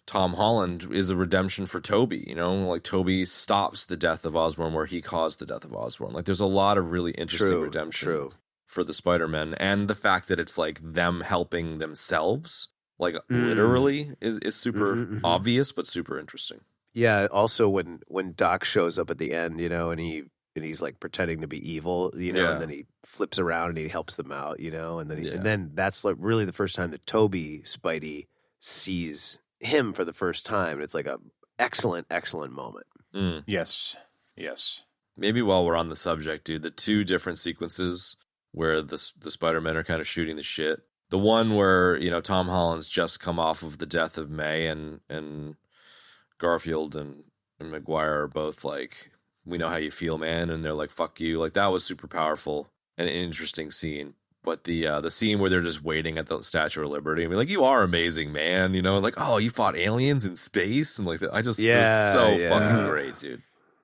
Tom Holland is a redemption for Tobey. Like Tobey stops the death of Osborn where he caused the death of Osborn. Like there's a lot of really interesting redemption. For the Spider-Men, and the fact that it's like them helping themselves, like literally, is super obvious but super interesting. Yeah. Also, when Doc shows up at the end, and he's like pretending to be evil, and then he flips around and he helps them out, and then that's like really the first time that Tobey Spidey sees him for the first time. And it's like a excellent moment. Yes. Maybe while we're on the subject, dude, the two different sequences where the Spider-Men are kind of shooting the shit. The one where, Tom Holland's just come off of the death of May, and Garfield and Maguire are both like we know how you feel, man. And they're like, fuck you. Like, that was super powerful and an interesting scene. But the scene where they're just waiting at the Statue of Liberty and be like, you are amazing, man. You know, like, oh, you fought aliens in space? And like, it was so fucking great, dude.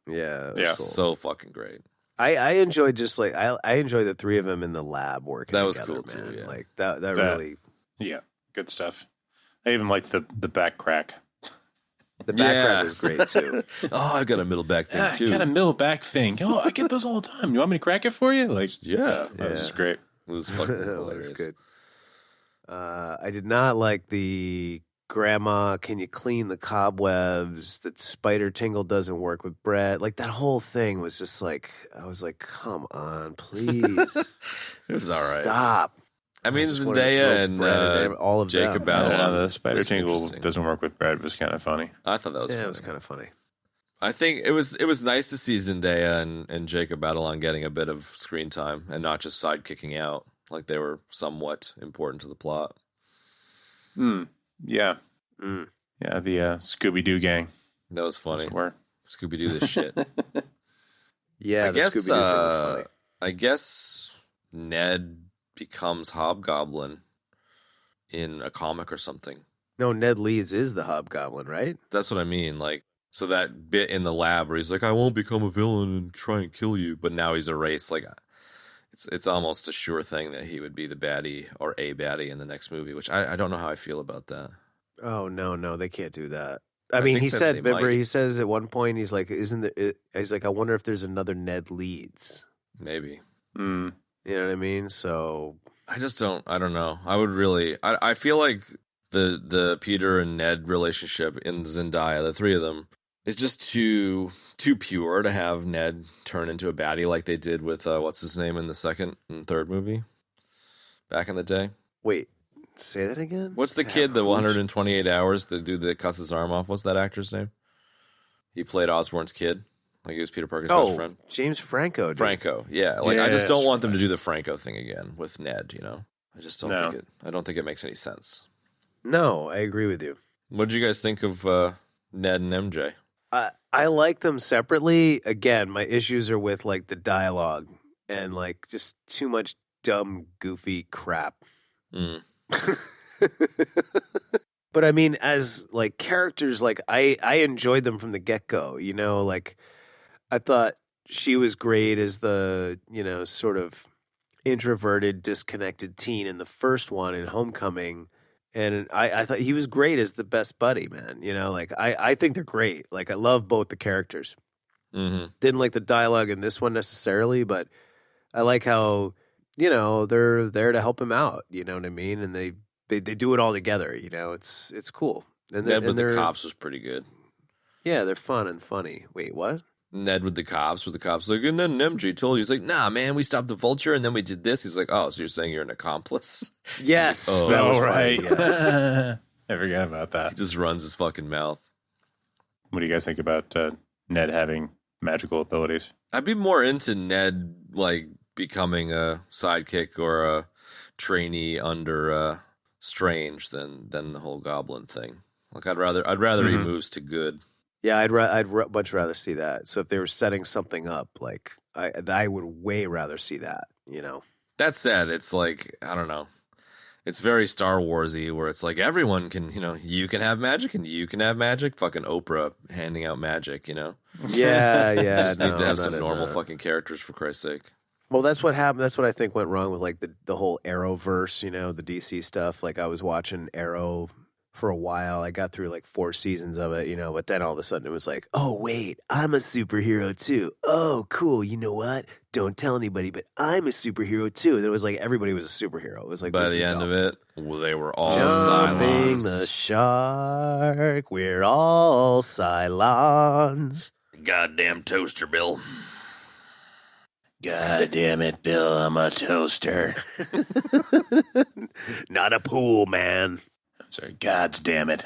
Yeah. Yeah. Cool. So fucking great. I enjoyed just like, I enjoyed the three of them in the lab working That was together, cool man. too, yeah. Like that really. Yeah, good stuff. I even like the back crack. The background was great too. Oh, I've got a middle back thing too. I got a middle back thing. Oh, I get those all the time. You want me to crack it for you? Like, Yeah. that was just great. It was fucking That was hilarious. good. I did not like the grandma, can you clean the cobwebs? That spider tingle doesn't work with bread. Like that whole thing was just like, I was like, come on, please. It was all right. Stop. I mean, just wanted to Zendaya throw and bread in all of Jacob them. Batalon. The spider was tingle interesting. doesn't work with bread was kind of funny. I thought that was Yeah, funny. it was kind of funny. I think it was nice to see Zendaya and Jacob Batalon getting a bit of screen time and not just sidekicking out. Like they were somewhat important to the plot. Yeah. Yeah, the Scooby-Doo gang. That was funny. Were. Scooby-Doo this shit. Yeah, I the guess Scooby-Doo thing was funny. I guess Ned becomes Hobgoblin in a comic or something. No, Ned Leeds is the Hobgoblin, right? That's what I mean. Like, so that bit in the lab where he's like, I won't become a villain and try and kill you, but now he's erased. Like, it's almost a sure thing that he would be the baddie or a baddie in the next movie, which I don't know how I feel about that. Oh no, they can't do that. I I mean, think he that said, they remember, might. he says at one point, he's like, he's like, I wonder if there's another Ned Leeds. Maybe. Mm. You know what I mean? So, I don't know. I would really, I feel like the Peter and Ned relationship in Zendaya, the three of them, is just too pure to have Ned turn into a baddie like they did with, what's his name in the second and third movie back in the day. wait, say that again? What's the To kid, have the Hooch? 128 hours, the dude that cuts his arm off? What's that actor's name? He played Osborn's kid. Like he was Peter Parker's best friend. James Franco. Dude. Franco, yeah. Like I Yeah, just don't that's want them to right. do the Franco thing again with Ned, you know? I just don't No. think it. I don't think it makes any sense. No, I agree with you. What did you guys think of Ned and MJ? I like them separately. Again, my issues are with like the dialogue and like just too much dumb, goofy crap. Mm. But I mean, as like characters, like I enjoyed them from the get go. You know, like I thought she was great as the, you know, sort of introverted, disconnected teen in the first one in Homecoming. And I thought he was great as the best buddy, man. You know, like I think they're great. Like I love both the characters. Mm-hmm. Didn't like the dialogue in this one necessarily, but I like how, you know, they're there to help him out. You know what I mean? And they do it all together. You know, it's cool. And Ned with the they're cops was pretty good. Yeah, they're fun and funny. Wait, what? Ned with the cops, like, and then MJ told you, he's like, nah, man, we stopped the vulture and then we did this. He's like, oh, so you're saying you're an accomplice? Yes, Oh, that was right. funny, yes. I forgot about He that. just runs his fucking mouth. What do you guys think about Ned having magical abilities? I'd be more into Ned, like, becoming a sidekick or a trainee under Strange than the whole Goblin thing. Like, I'd rather he moves to good. Yeah, I'd much rather see that. So if they were setting something up, like I would way rather see that. You know. That said, it's like, I don't know. It's very Star Wars-y where it's like everyone can, you know, you can have magic and you can have magic. Fucking Oprah handing out magic, you know? Yeah, yeah. Just need to have not some in normal that. fucking characters for Christ's sake. Well, that's what happened. That's what I think went wrong with like the whole Arrowverse, you know, the DC stuff. Like I was watching Arrow for a while. I got through like 4 seasons of it, you know, but then all of a sudden it was like, oh, wait, I'm a superhero too. Oh, cool. You know what? Don't tell anybody, but I'm a superhero too. And it was like everybody was a superhero. It was like, By this the is end dumb. of it, well, they were all Jumping Cylons. the shark. We're all Cylons. Goddamn toaster, Bill. God damn it, Bill, I'm a toaster. Not a pool, man. Sorry, God's damn it.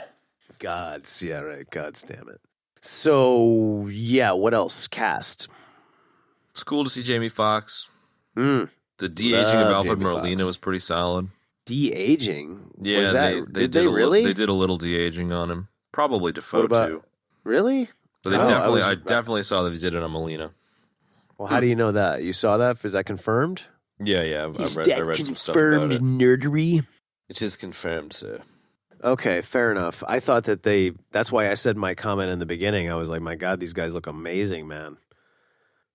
Gods. Yeah, right. Gods damn it. So, yeah, what else? Cast. It's cool to see Jamie Foxx. Mm. The de-aging of Love Alfred Jamie Molina Foxx. was pretty solid. De-aging? Yeah, Was that, they did they a really? They did a little de-aging on him. Probably Defoe What about- too. Really? But they I definitely saw that he did it on Melina. Well, how do you know that? You saw that? Is that confirmed? Yeah. I read some stuff about it. Nerdery? It is confirmed, sir. Okay, fair enough. I thought that that's why I said my comment in the beginning. I was like, my God, these guys look amazing, man.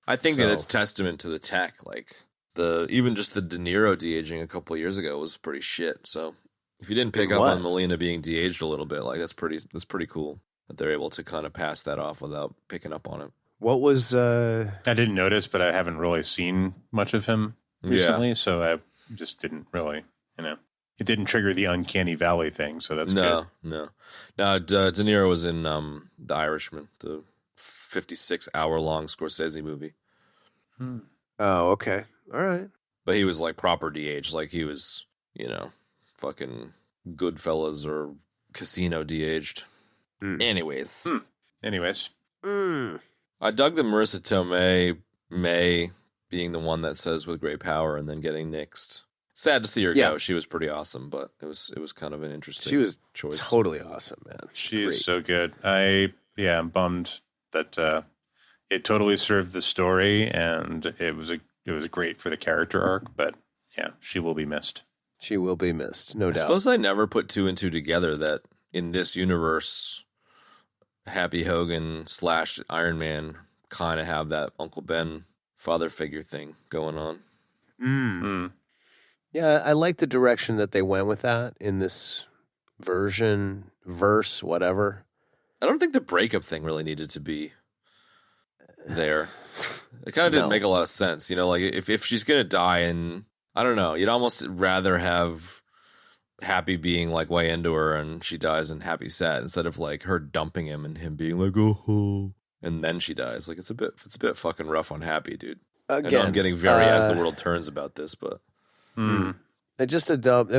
I think that it's testament to the tech. Like, even just the De Niro de-aging a couple of years ago was pretty shit. So if you didn't pick up on Melina being de-aged a little bit, like that's pretty cool that they're able to kind of pass that off without picking up on it. What was... I didn't notice, but I haven't really seen much of him recently, so I just didn't really, it didn't trigger the uncanny valley thing, so that's good. No. De Niro was in The Irishman, the 56-hour-long Scorsese movie. Oh, okay. All right. But he was like proper de-aged, like he was, fucking Goodfellas or Casino de-aged. Anyways. I dug the Marissa Tomei May being the one that says with great power and then getting nixed. Sad to see her go. She was pretty awesome, but it was kind of an interesting choice. Totally awesome, man. She is so good. I'm bummed that it totally served the story and it was great for the character arc, but yeah, she will be missed. She will be missed, no doubt. I suppose I never put two and two together that in this universe Happy Hogan / Iron Man kind of have that Uncle Ben father figure thing going on. Yeah, I like the direction that they went with that in this verse, whatever. I don't think the breakup thing really needed to be there. It kind of didn't make a lot of sense. Like if she's going to die, and I don't know, you'd almost rather have Happy being like way into her and she dies and Happy sad instead of like her dumping him and him being like, oh, and then she dies. Like it's a bit fucking rough on Happy, dude. Again, I know I'm getting very as the world turns about this, but it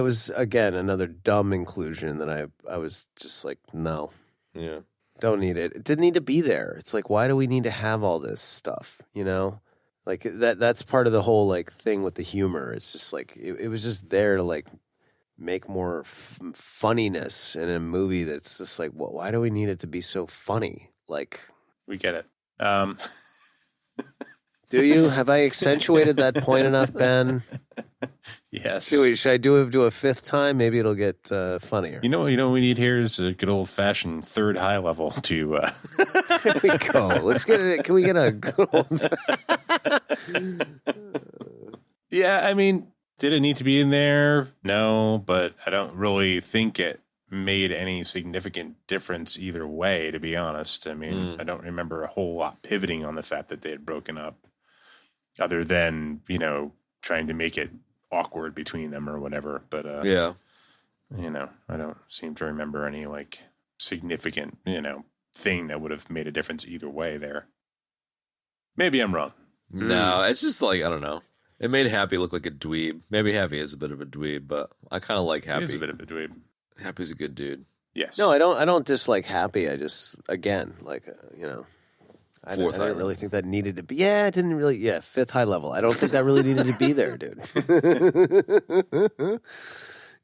was again another dumb inclusion that I was just like, no. Yeah. Don't need it. It didn't need to be there. It's like, why do we need to have all this stuff, Like that's part of the whole like thing with the humor. It's just like it was just there to like make more funniness in a movie that's just like, well, why do we need it to be so funny? Like, we get it. Do you? Have I accentuated that point enough, Ben? Yes. Should I do a fifth time? Maybe it'll get funnier. What we need here is a good old fashioned third high level to. There we go. Let's get it. Can we get a good old? Yeah, I mean, did it need to be in there? No, but I don't really think it made any significant difference either way, to be honest. I mean, I don't remember a whole lot pivoting on the fact that they had broken up, other than, trying to make it awkward between them or whatever. But, I don't seem to remember any, like, significant, thing that would have made a difference either way there. Maybe I'm wrong. No, it's just like, I don't know. It made Happy look like a dweeb. Maybe Happy is a bit of a dweeb, but I kind of like Happy. He's a bit of a dweeb. Happy's a good dude. Yes. No, I don't dislike Happy. I just, again, like, I didn't really think that needed to be. Yeah, it didn't really. Yeah, fifth high level. I don't think that really needed to be there, dude.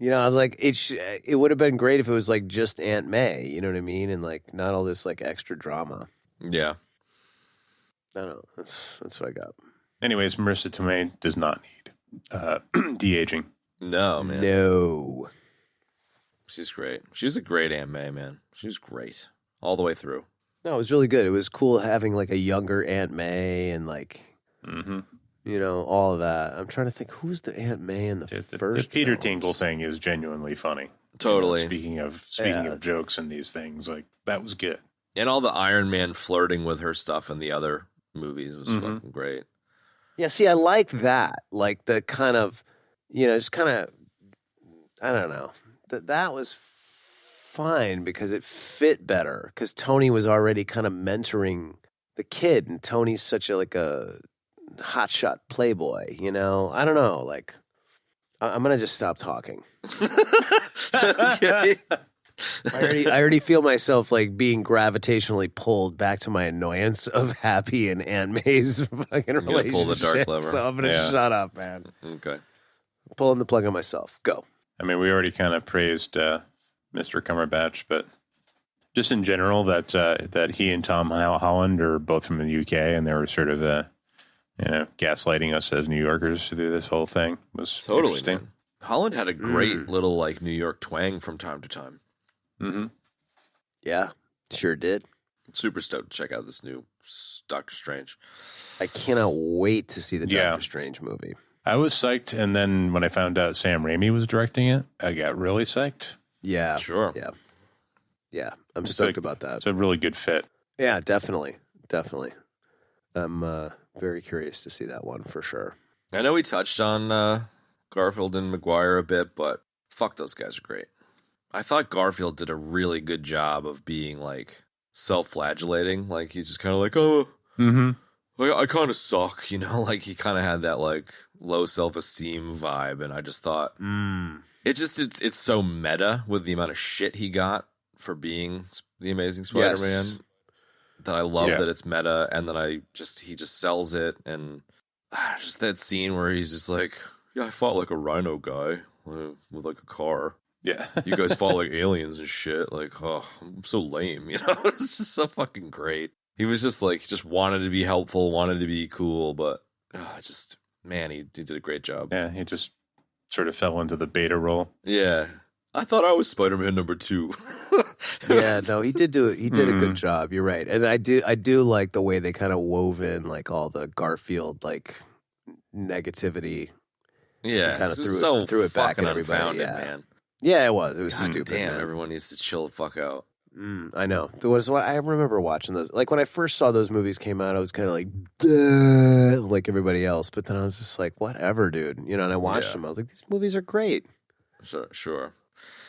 I was like, it would have been great if it was like just Aunt May. You know what I mean? And like not all this like extra drama. Yeah. I don't know. That's what I got. Anyways, Marissa Tomei does not need de-aging. No, man. No. She's great. She was a great Aunt May, man. She was great all the way through. No, it was really good. It was cool having like a younger Aunt May and like, all of that. I'm trying to think, who's the Aunt May in the first The Peter films? Tingle thing is genuinely funny. Totally. Speaking of jokes and these things, like that was good. And all the Iron Man flirting with her stuff in the other movies was fucking great. Yeah, see, I like that. Like the kind of, just kind of, I don't know. That was fine because it fit better because Tony was already kind of mentoring the kid and Tony's such a hotshot playboy, I don't know. Like, I'm going to just stop talking. Okay. I already feel myself like being gravitationally pulled back to my annoyance of Happy and Aunt May's fucking relationship. Pull the dark lever. So I'm gonna shut up, man. Okay. Pulling the plug on myself. Go. I mean, we already kind of praised Mr. Cumberbatch, but just in general that he and Tom Holland are both from the UK, and they were sort of gaslighting us as New Yorkers through this whole thing. It was Totally, interesting. man. Holland had a great little like New York twang from time to time. Mm-hmm. Yeah, sure did. Super stoked to check out this new Doctor Strange. I cannot wait to see the Doctor Strange movie. I was psyched, and then when I found out Sam Raimi was directing it, I got really psyched. Yeah, sure. Yeah. I'm stoked about that. It's a really good fit. Yeah, definitely. I'm very curious to see that one for sure. I know we touched on Garfield and Maguire a bit, but fuck, those guys are great. I thought Garfield did a really good job of being like self-flagellating. Like he's just kind of like, like, I kind of suck, you know. Like he kind of had that like low self-esteem vibe, and I just thought it's so meta with the amount of shit he got for being the Amazing Spider-Man that I love that it's meta, and then he just sells it, and just that scene where he's just like, yeah, I fought like a rhino guy with like a car. Yeah. You guys fought like aliens and shit. Like, oh, I'm so lame, you know? It's just so fucking great. He was just like, just wanted to be helpful, wanted to be cool, but man, he did a great job. Yeah, he just sort of fell into the beta role. Yeah. I thought I was Spider-Man number 2. Yeah, no, he did a good job. You're right. And I do like the way they kind of wove in like all the Garfield like negativity. Yeah. Kind of threw it back at everybody. Man. Yeah, it was. It was stupid. Damn, man. everyone needs to chill the fuck out. I know. There was what I remember watching those. Like when I first saw those movies came out, I was kind of like, duh, like everybody else. But then I was just like, whatever, dude. You know, and I watched them. I was like, these movies are great. Sure.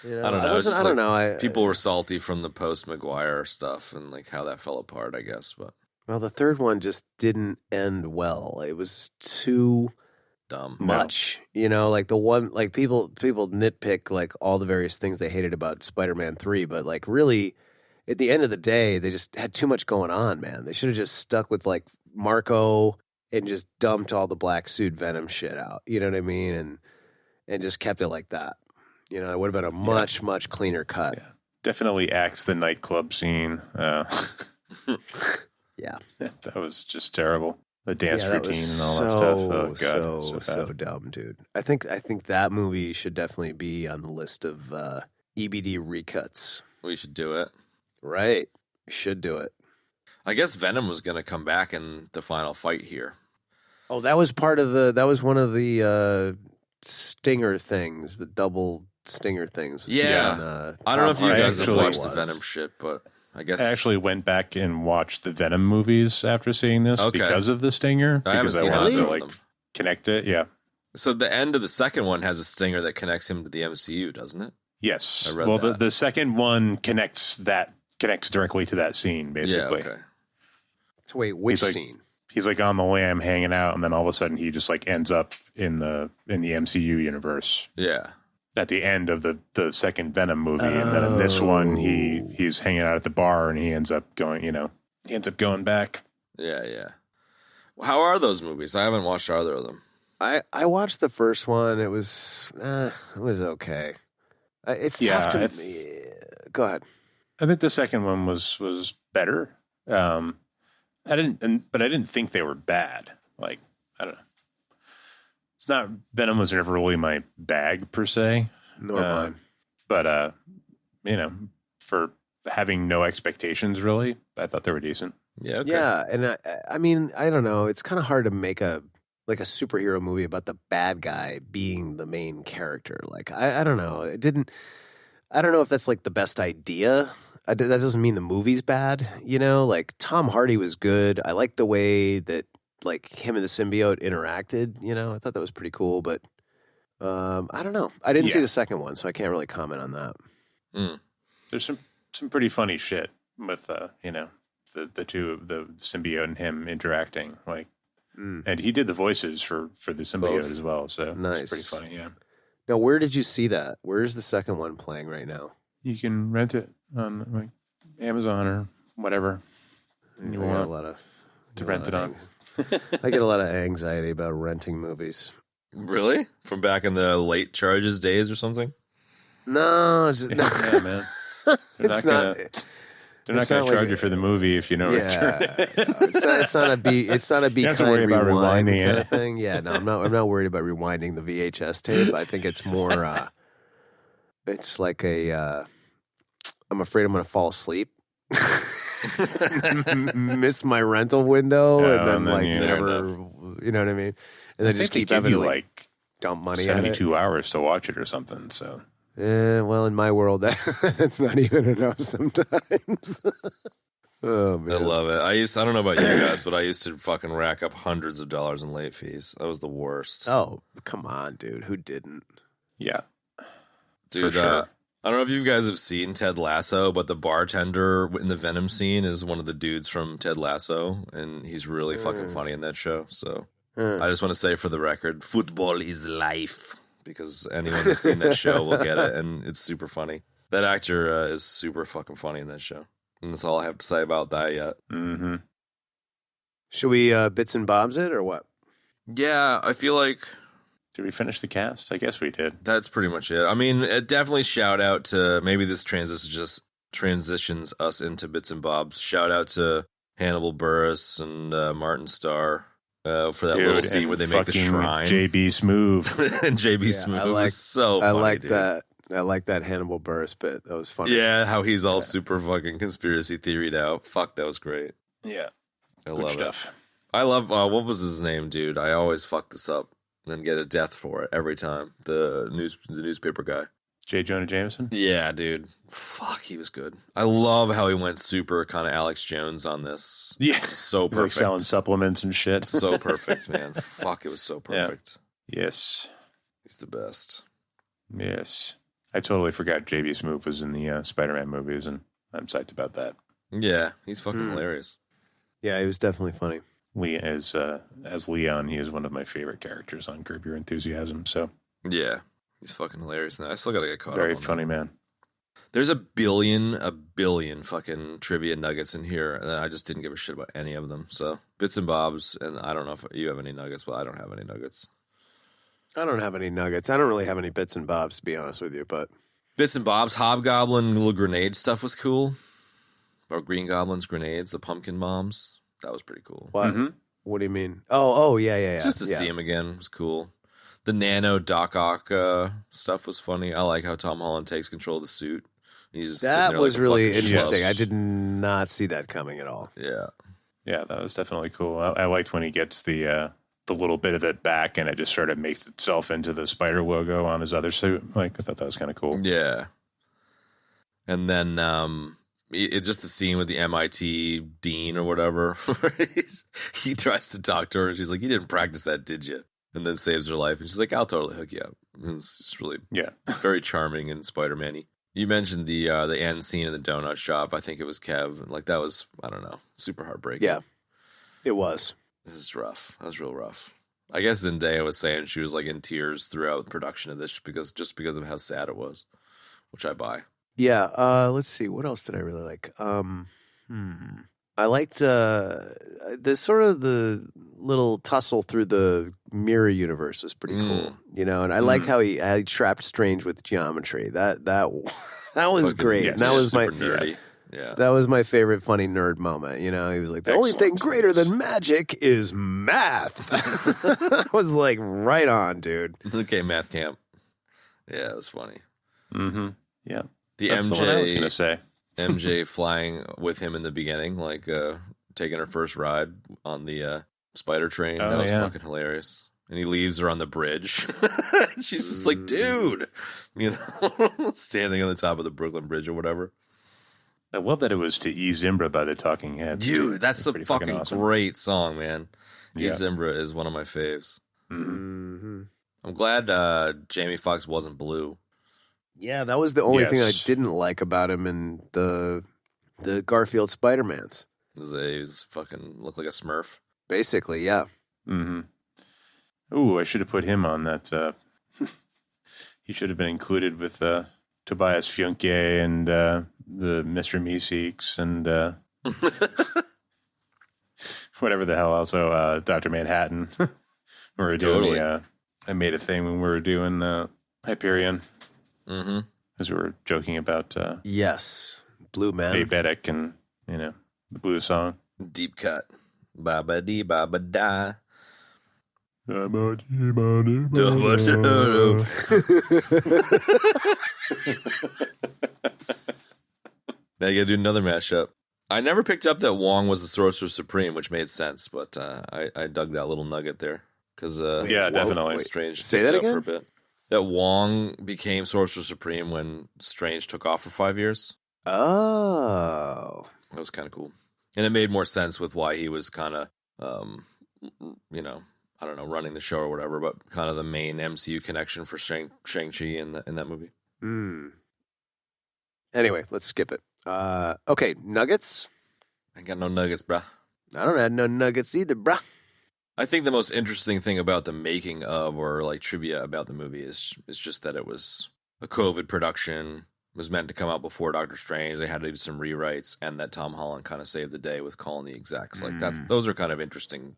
You know, I don't know. I don't know. People were salty from the post-Maguire stuff and like how that fell apart, I guess. But well, the third one just didn't end well. It was too dumb much, you know, like the one, like people nitpick like all the various things they hated about Spider-Man 3, but like really at the end of the day, they just had too much going on, man. They should have just stuck with like Marco and just dumped all the black suit Venom shit out. You know what I mean? And just kept it like that. You know, it would have been a much cleaner cut. Yeah. Definitely axed the nightclub scene. Yeah. That was just terrible. The dance routine and all that stuff. Oh god, so dumb, dude. I think that movie should definitely be on the list of EBD recuts. We should do it. Right. We should do it. I guess Venom was going to come back in the final fight here. Oh, that was one of the stinger things, the double stinger things. Yeah. I don't know if you guys have watched the Venom shit, but I guess I actually went back and watched the Venom movies after seeing this because of the stinger. Because I wanted to like connect it. Yeah. So the end of the second one has a stinger that connects him to the MCU, doesn't it? Yes. I read well, that. the second one connects directly to that scene, basically. Yeah, okay. So wait, which scene? He's like on the lamb hanging out, and then all of a sudden he just like ends up in the MCU universe. Yeah. At the end of the second Venom movie, and then in this one he's hanging out at the bar, and he ends up going back. Yeah. How are those movies? I haven't watched either of them. I watched the first one. It was okay. It's tough to go ahead. I think the second one was better. I didn't think they were bad. Like, I don't know. It's not, Venom was never really my bag per se. Nor mine. But you know, for having no expectations really, I thought they were decent. Yeah. Okay. Yeah, and I mean, I don't know. It's kind of hard to make a superhero movie about the bad guy being the main character. Like, I don't know. I don't know if that's like the best idea. That doesn't mean the movie's bad, you know? Like, Tom Hardy was good. I liked the way that, like, him and the symbiote interacted, you know? I thought that was pretty cool, but I don't know. I didn't see the second one, so I can't really comment on that. There's some pretty funny shit with, you know, the two, the symbiote and him interacting. Like, and he did the voices for the symbiote as well, so nice. It's pretty funny, yeah. Now, where did you see that? Where is the second one playing right now? You can rent it on like Amazon or whatever you want to rent it on. I get a lot of anxiety about renting movies. Really? From back in the late charges days or something? No, Yeah, man. it's not. They're not going to charge you for the movie if you don't return it. It's not a be. It's not a be You don't have to kind worry about rewind rewinding kind it. of thing. Yeah, no, I'm not worried about rewinding the VHS tape. I think it's more. It's like a. I'm afraid I'm going to fall asleep. Miss my rental window, and then never. You know what I mean? And then just keep having to like dump money at it. 72 hours to watch it or something. So. Well, in my world, that's not even enough sometimes. Oh man, I love it. I don't know about you guys, but I used to fucking rack up hundreds of dollars in late fees. That was the worst. Oh, come on, dude. Who didn't? Yeah. Dude, for sure. I don't know if you guys have seen Ted Lasso, but the bartender in the Venom scene is one of the dudes from Ted Lasso, and he's really fucking funny in that show. So I just want to say for the record, football is life. Because anyone that's seen that show will get it, and it's super funny. That actor is super fucking funny in that show. And that's all I have to say about that yet. Mm-hmm. Should we bits and bobs it, or what? Yeah, I feel like... Did we finish the cast? I guess we did. That's pretty much it. I mean, definitely shout out to... Maybe this transitions us into bits and bobs. Shout out to Hannibal Buress and Martin Starr. For that little scene where they make the shrine. JB Smoove. And JB Smoove was so funny, I like dude. that. I like that Hannibal Buress bit. That was funny. Yeah, how he's all super fucking conspiracy theoried out. Fuck, that was great. Yeah. I love it. I love, what was his name, dude? I always fuck this up and then get a death for it every time. The newspaper guy. J. Jonah Jameson? Yeah, dude. Fuck, he was good. I love how he went super kind of Alex Jones on this. Yeah. So He's perfect. like selling supplements and shit. So perfect, man. Fuck, it was so perfect. Yeah. Yes. He's the best. Yes. I totally forgot JB Smoove was in the Spider-Man movies, and I'm psyched about that. Yeah, he's fucking hilarious. Yeah, he was definitely funny. Lee as Leon, he is one of my favorite characters on Curb Your Enthusiasm. So Yeah, he's fucking hilarious. Now I still gotta get caught very up on funny, that. man. There's a billion fucking trivia nuggets in here, and I just didn't give a shit about any of them. So bits and bobs, and I don't know if you have any nuggets, but I don't have any nuggets. I don't have any nuggets. I don't really have any bits and bobs, to be honest with you. But Bits and bobs, Hobgoblin little grenade stuff was cool. Or Green Goblin's grenades, the pumpkin bombs. That was pretty cool. what? What do you mean? Oh, yeah. Just to see him again was cool. The Nano Doc Ock stuff was funny. I like how Tom Holland takes control of the suit. He's just That was like a really fucking interesting. schlub. I did not see that coming at all. Yeah. Yeah, that was definitely cool. I liked when he gets the little bit of it back, and it just sort of makes itself into the spider logo on his other suit. Like, I thought that was kind of cool. Yeah. And then it's just the scene with the MIT dean or whatever. Where he tries to talk to her, and she's like, "You didn't practice that, did you?" And then saves her life. And she's like, "I'll totally hook you up." And it's just really very charming and Spider-Man-y. You mentioned the end scene in the donut shop. I think it was Kev. Like, that was, I don't know, super heartbreaking. Yeah, it was. This is rough. That was real rough. I guess Zendaya was saying she was like in tears throughout the production of this because of how sad it was, which I buy. Yeah. Let's see. What else did I really like? I liked the sort of the little tussle through the mirror universe was pretty cool, you know. And I like how he trapped Strange with geometry. That was Fucking, great. yes, and that was my super nerdy. Yeah. that was my favorite funny nerd moment. You know, he was like, the only thing greater than magic is math. I was like, right on, dude. Okay, math camp. Yeah, it was funny. Mm-hmm. Yeah. That's the one I was going to say. MJ flying with him in the beginning, like taking her first ride on the spider train. That was fucking hilarious. And he leaves her on the bridge. She's just like, dude, you know, standing on the top of the Brooklyn Bridge or whatever. I love that it was to E. Zimbra by the Talking Heads. Dude, that's a fucking awesome. great song, man. Yeah. Zimbra is one of my faves. Mm-hmm. I'm glad Jamie Foxx wasn't blue. Yeah, that was the only thing I Yes. didn't like about him in the Garfield Spider-Mans. He's fucking looked like a Smurf. Basically, yeah. Mm-hmm. Ooh, I should have put him on that. He should have been included with Tobias Funke and the Mr. Meeseeks and whatever the hell. Also, Dr. Manhattan. We were doing Totally. I made a thing when we were doing Hyperion. Mm-hmm. Because we were joking about Yes. Blue Man. Babetic and the blues song. Deep cut. Ba ba dee ba ba da. Now you gotta do another mashup. I never picked up that Wong was the Sorcerer Supreme, which made sense, but I dug that little nugget there because Yeah, definitely. Strange. Say that ticked out again? for a bit. That Wong became Sorcerer Supreme when Strange took off for 5 years. Oh. That was kind of cool, and it made more sense with why he was kind of, I don't know, running the show or whatever, but kind of the main MCU connection for Shang-Chi in that movie. Anyway, let's skip it. Okay, nuggets. I got no nuggets, bruh. I don't have no nuggets either, bruh. I think the most interesting thing about the making of, or like trivia about the movie, is just that it was a COVID production, was meant to come out before Doctor Strange. They had to do some rewrites, and that Tom Holland kind of saved the day with calling the execs. Like those are kind of interesting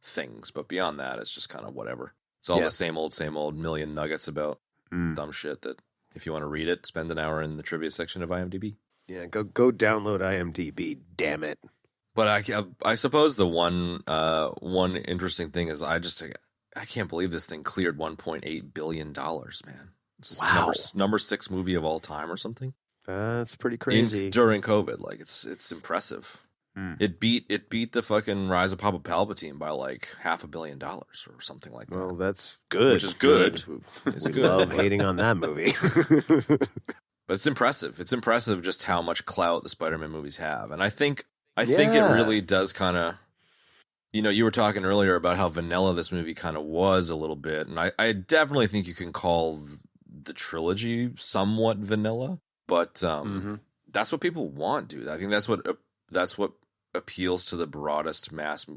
things, but beyond that, it's just kind of whatever. It's all the same old million nuggets about dumb shit that if you want to read it, spend an hour in the trivia section of IMDb. Yeah, go download IMDb. Damn it. But I suppose the one interesting thing is I can't believe this thing cleared $1.8 billion, man. It's Wow. number 6 movie of all time or something. That's pretty crazy. During COVID, like it's impressive. It beat the fucking Rise of Papa Palpatine by like $500 million or something like that. Well, that's good. Which is good. We love hating on that movie. But it's impressive. It's impressive just how much clout the Spider-Man movies have. And I think it really does kind of, you were talking earlier about how vanilla this movie kind of was a little bit. And I definitely think you can call the trilogy somewhat vanilla, but that's what people want, dude. I think that's what appeals to the broadest mass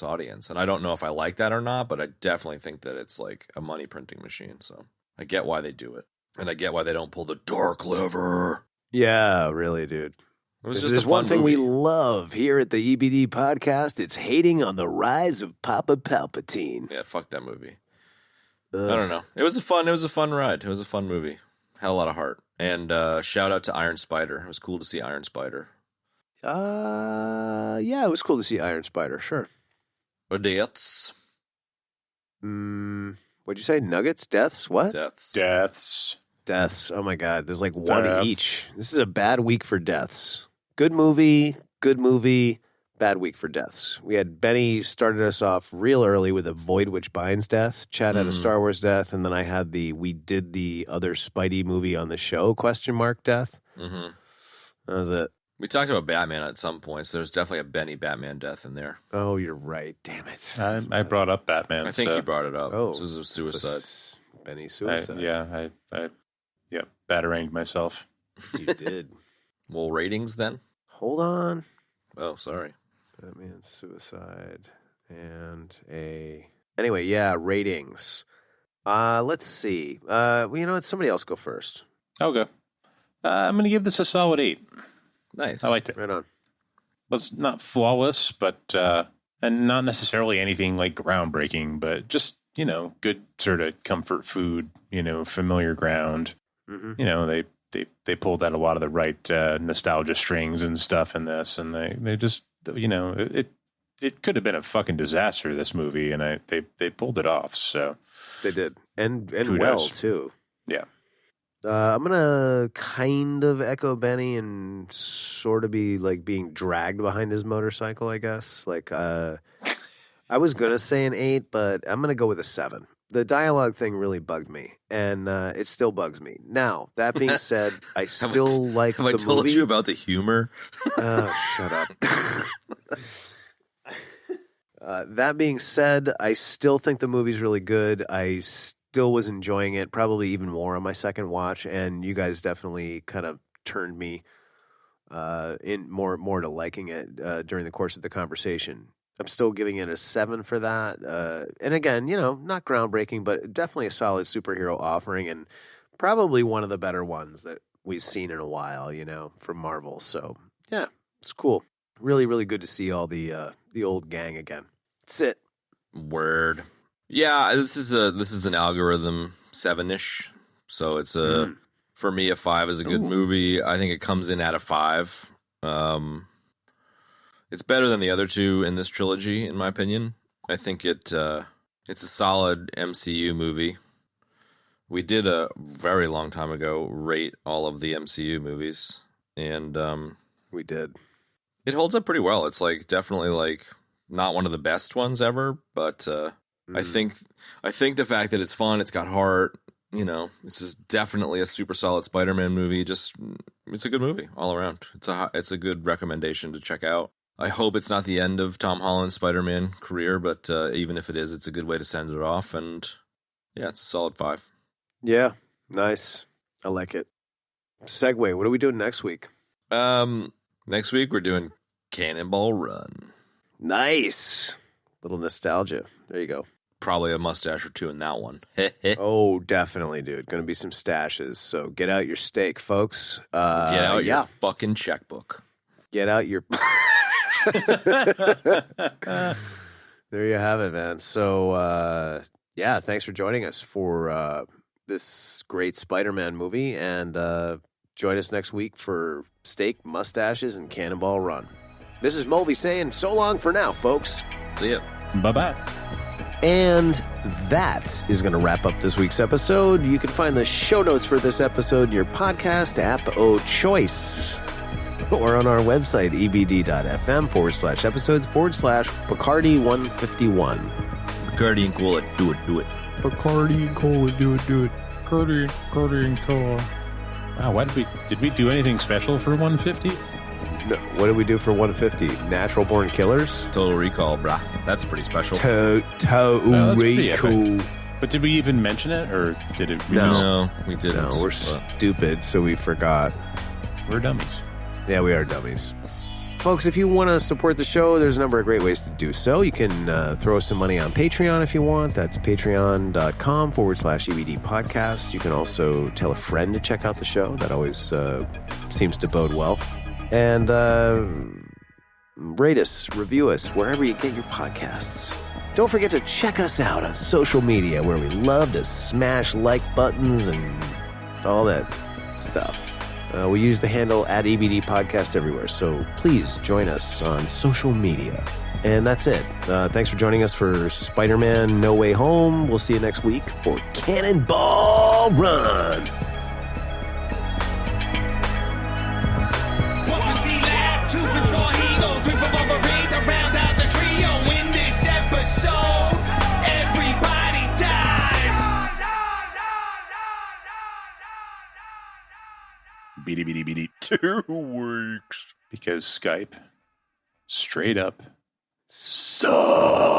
audience. And I don't know if I like that or not, but I definitely think that it's like a money printing machine. So I get why they do it. And I get why they don't pull the dark lever. Yeah, really, dude. It was There's just a one fun thing movie. we love here at the EBD podcast. It's hating on the rise of Papa Palpatine. Yeah, fuck that movie. I don't know. It was a fun ride. It was a fun movie. Had a lot of heart. And shout out to Iron Spider. It was cool to see Iron Spider. Yeah, it was cool to see Iron Spider. Sure. Deaths. What'd you say? Nuggets? Deaths? What? Deaths. Deaths. Oh my God. There's like one Deaths. each. This is a bad week for deaths. Good movie. Bad week for deaths. We had Benny started us off real early with a Void Which Binds death. Chad had a Star Wars death, and then I had we did the other Spidey movie on the show ? Death. Mm-hmm. That was it. We talked about Batman at some point, so there's definitely a Benny Batman death in there. Oh, you're right. Damn it. I brought up Batman. I think so you brought it up. Oh, This was a suicide. Benny suicide. I bataranged myself. You did. Well, ratings then? Hold on. Oh, sorry. Batman suicide and anyway, yeah, ratings. Let's see. Well, you know what? Somebody else go first. Okay. I'm going to give this a solid 8. Nice. I liked it. Right on. Was not flawless, but and not necessarily anything like groundbreaking, but just good sort of comfort food. Familiar ground. Mm-hmm. They pulled out a lot of the right nostalgia strings and stuff in this, and they just it could have been a fucking disaster, this movie, and they pulled it off. So They did, and Kudos. well too. Yeah. I'm gonna kind of echo Benny and sort of be like being dragged behind his motorcycle, I guess. Like, I was gonna say an 8, but I'm gonna go with a 7. The dialogue thing really bugged me, and it still bugs me. Now, that being said, I still like the Have I told movie. you about the humor? Shut up. That being said, I still think the movie's really good. I still was enjoying it, probably even more on my second watch, and you guys definitely kind of turned me in more to liking it during the course of the conversation. I'm still giving it a 7 for that. And again, not groundbreaking, but definitely a solid superhero offering, and probably one of the better ones that we've seen in a while, from Marvel. So yeah, it's cool. Really, really good to see all the old gang again. That's it. Word. Yeah, this is an algorithm 7-ish. So it's for me, a 5 is a good movie. I think it comes in at a 5. It's better than the other two in this trilogy, in my opinion. I think it's a solid MCU movie. We did a very long time ago rate all of the MCU movies, and we did. It holds up pretty well. It's like definitely like not one of the best ones ever, but I think the fact that it's fun, it's got heart, you know, it's just definitely a super solid Spider-Man movie. Just it's a good movie all around. It's a good recommendation to check out. I hope it's not the end of Tom Holland Spider-Man career, but even if it is, it's a good way to send it off. And yeah, it's a solid 5. Yeah, nice. I like it. Segue. What are we doing next week? Next week, we're doing Cannonball Run. Nice. Little nostalgia. There you go. Probably a mustache or two in that one. Oh, definitely, dude. Going to be some stashes. So get out your steak, folks. Get out your fucking checkbook. Get out your... There you have it, man. So, yeah, thanks for joining us for this great Spider-Man movie. And join us next week for steak, mustaches, and Cannonball Run. This is Mulvey saying so long for now, folks. See ya. Bye-bye. And that is going to wrap up this week's episode. You can find the show notes for this episode in your podcast app of choice or on our website, ebd.fm/episodes/Bacardi151. Bacardi and Cola, do it. Bacardi and Cola, do it. Bacardi and Cola. Wow, did we do anything special for 150? No, what did we do for 150? Natural Born Killers? Total Recall, brah. That's pretty special. Total Recall. But did we even mention it, or did it? No, we didn't. No, we're stupid, so we forgot. We're dummies. Yeah, we are dummies. Folks, if you want to support the show, there's a number of great ways to do so. You can throw some money on Patreon if you want. That's patreon.com/EBD podcast. You can also tell a friend to check out the show. That always seems to bode well. And rate us, review us, wherever you get your podcasts. Don't forget to check us out on social media, where we love to smash like buttons and all that stuff. We use the handle @EBD Podcast everywhere, so please join us on social media. And that's it. Thanks for joining us for Spider-Man No Way Home. We'll see you next week for Cannonball Run. Episode, everybody dies. Beady. 2 weeks. Because Skype straight up So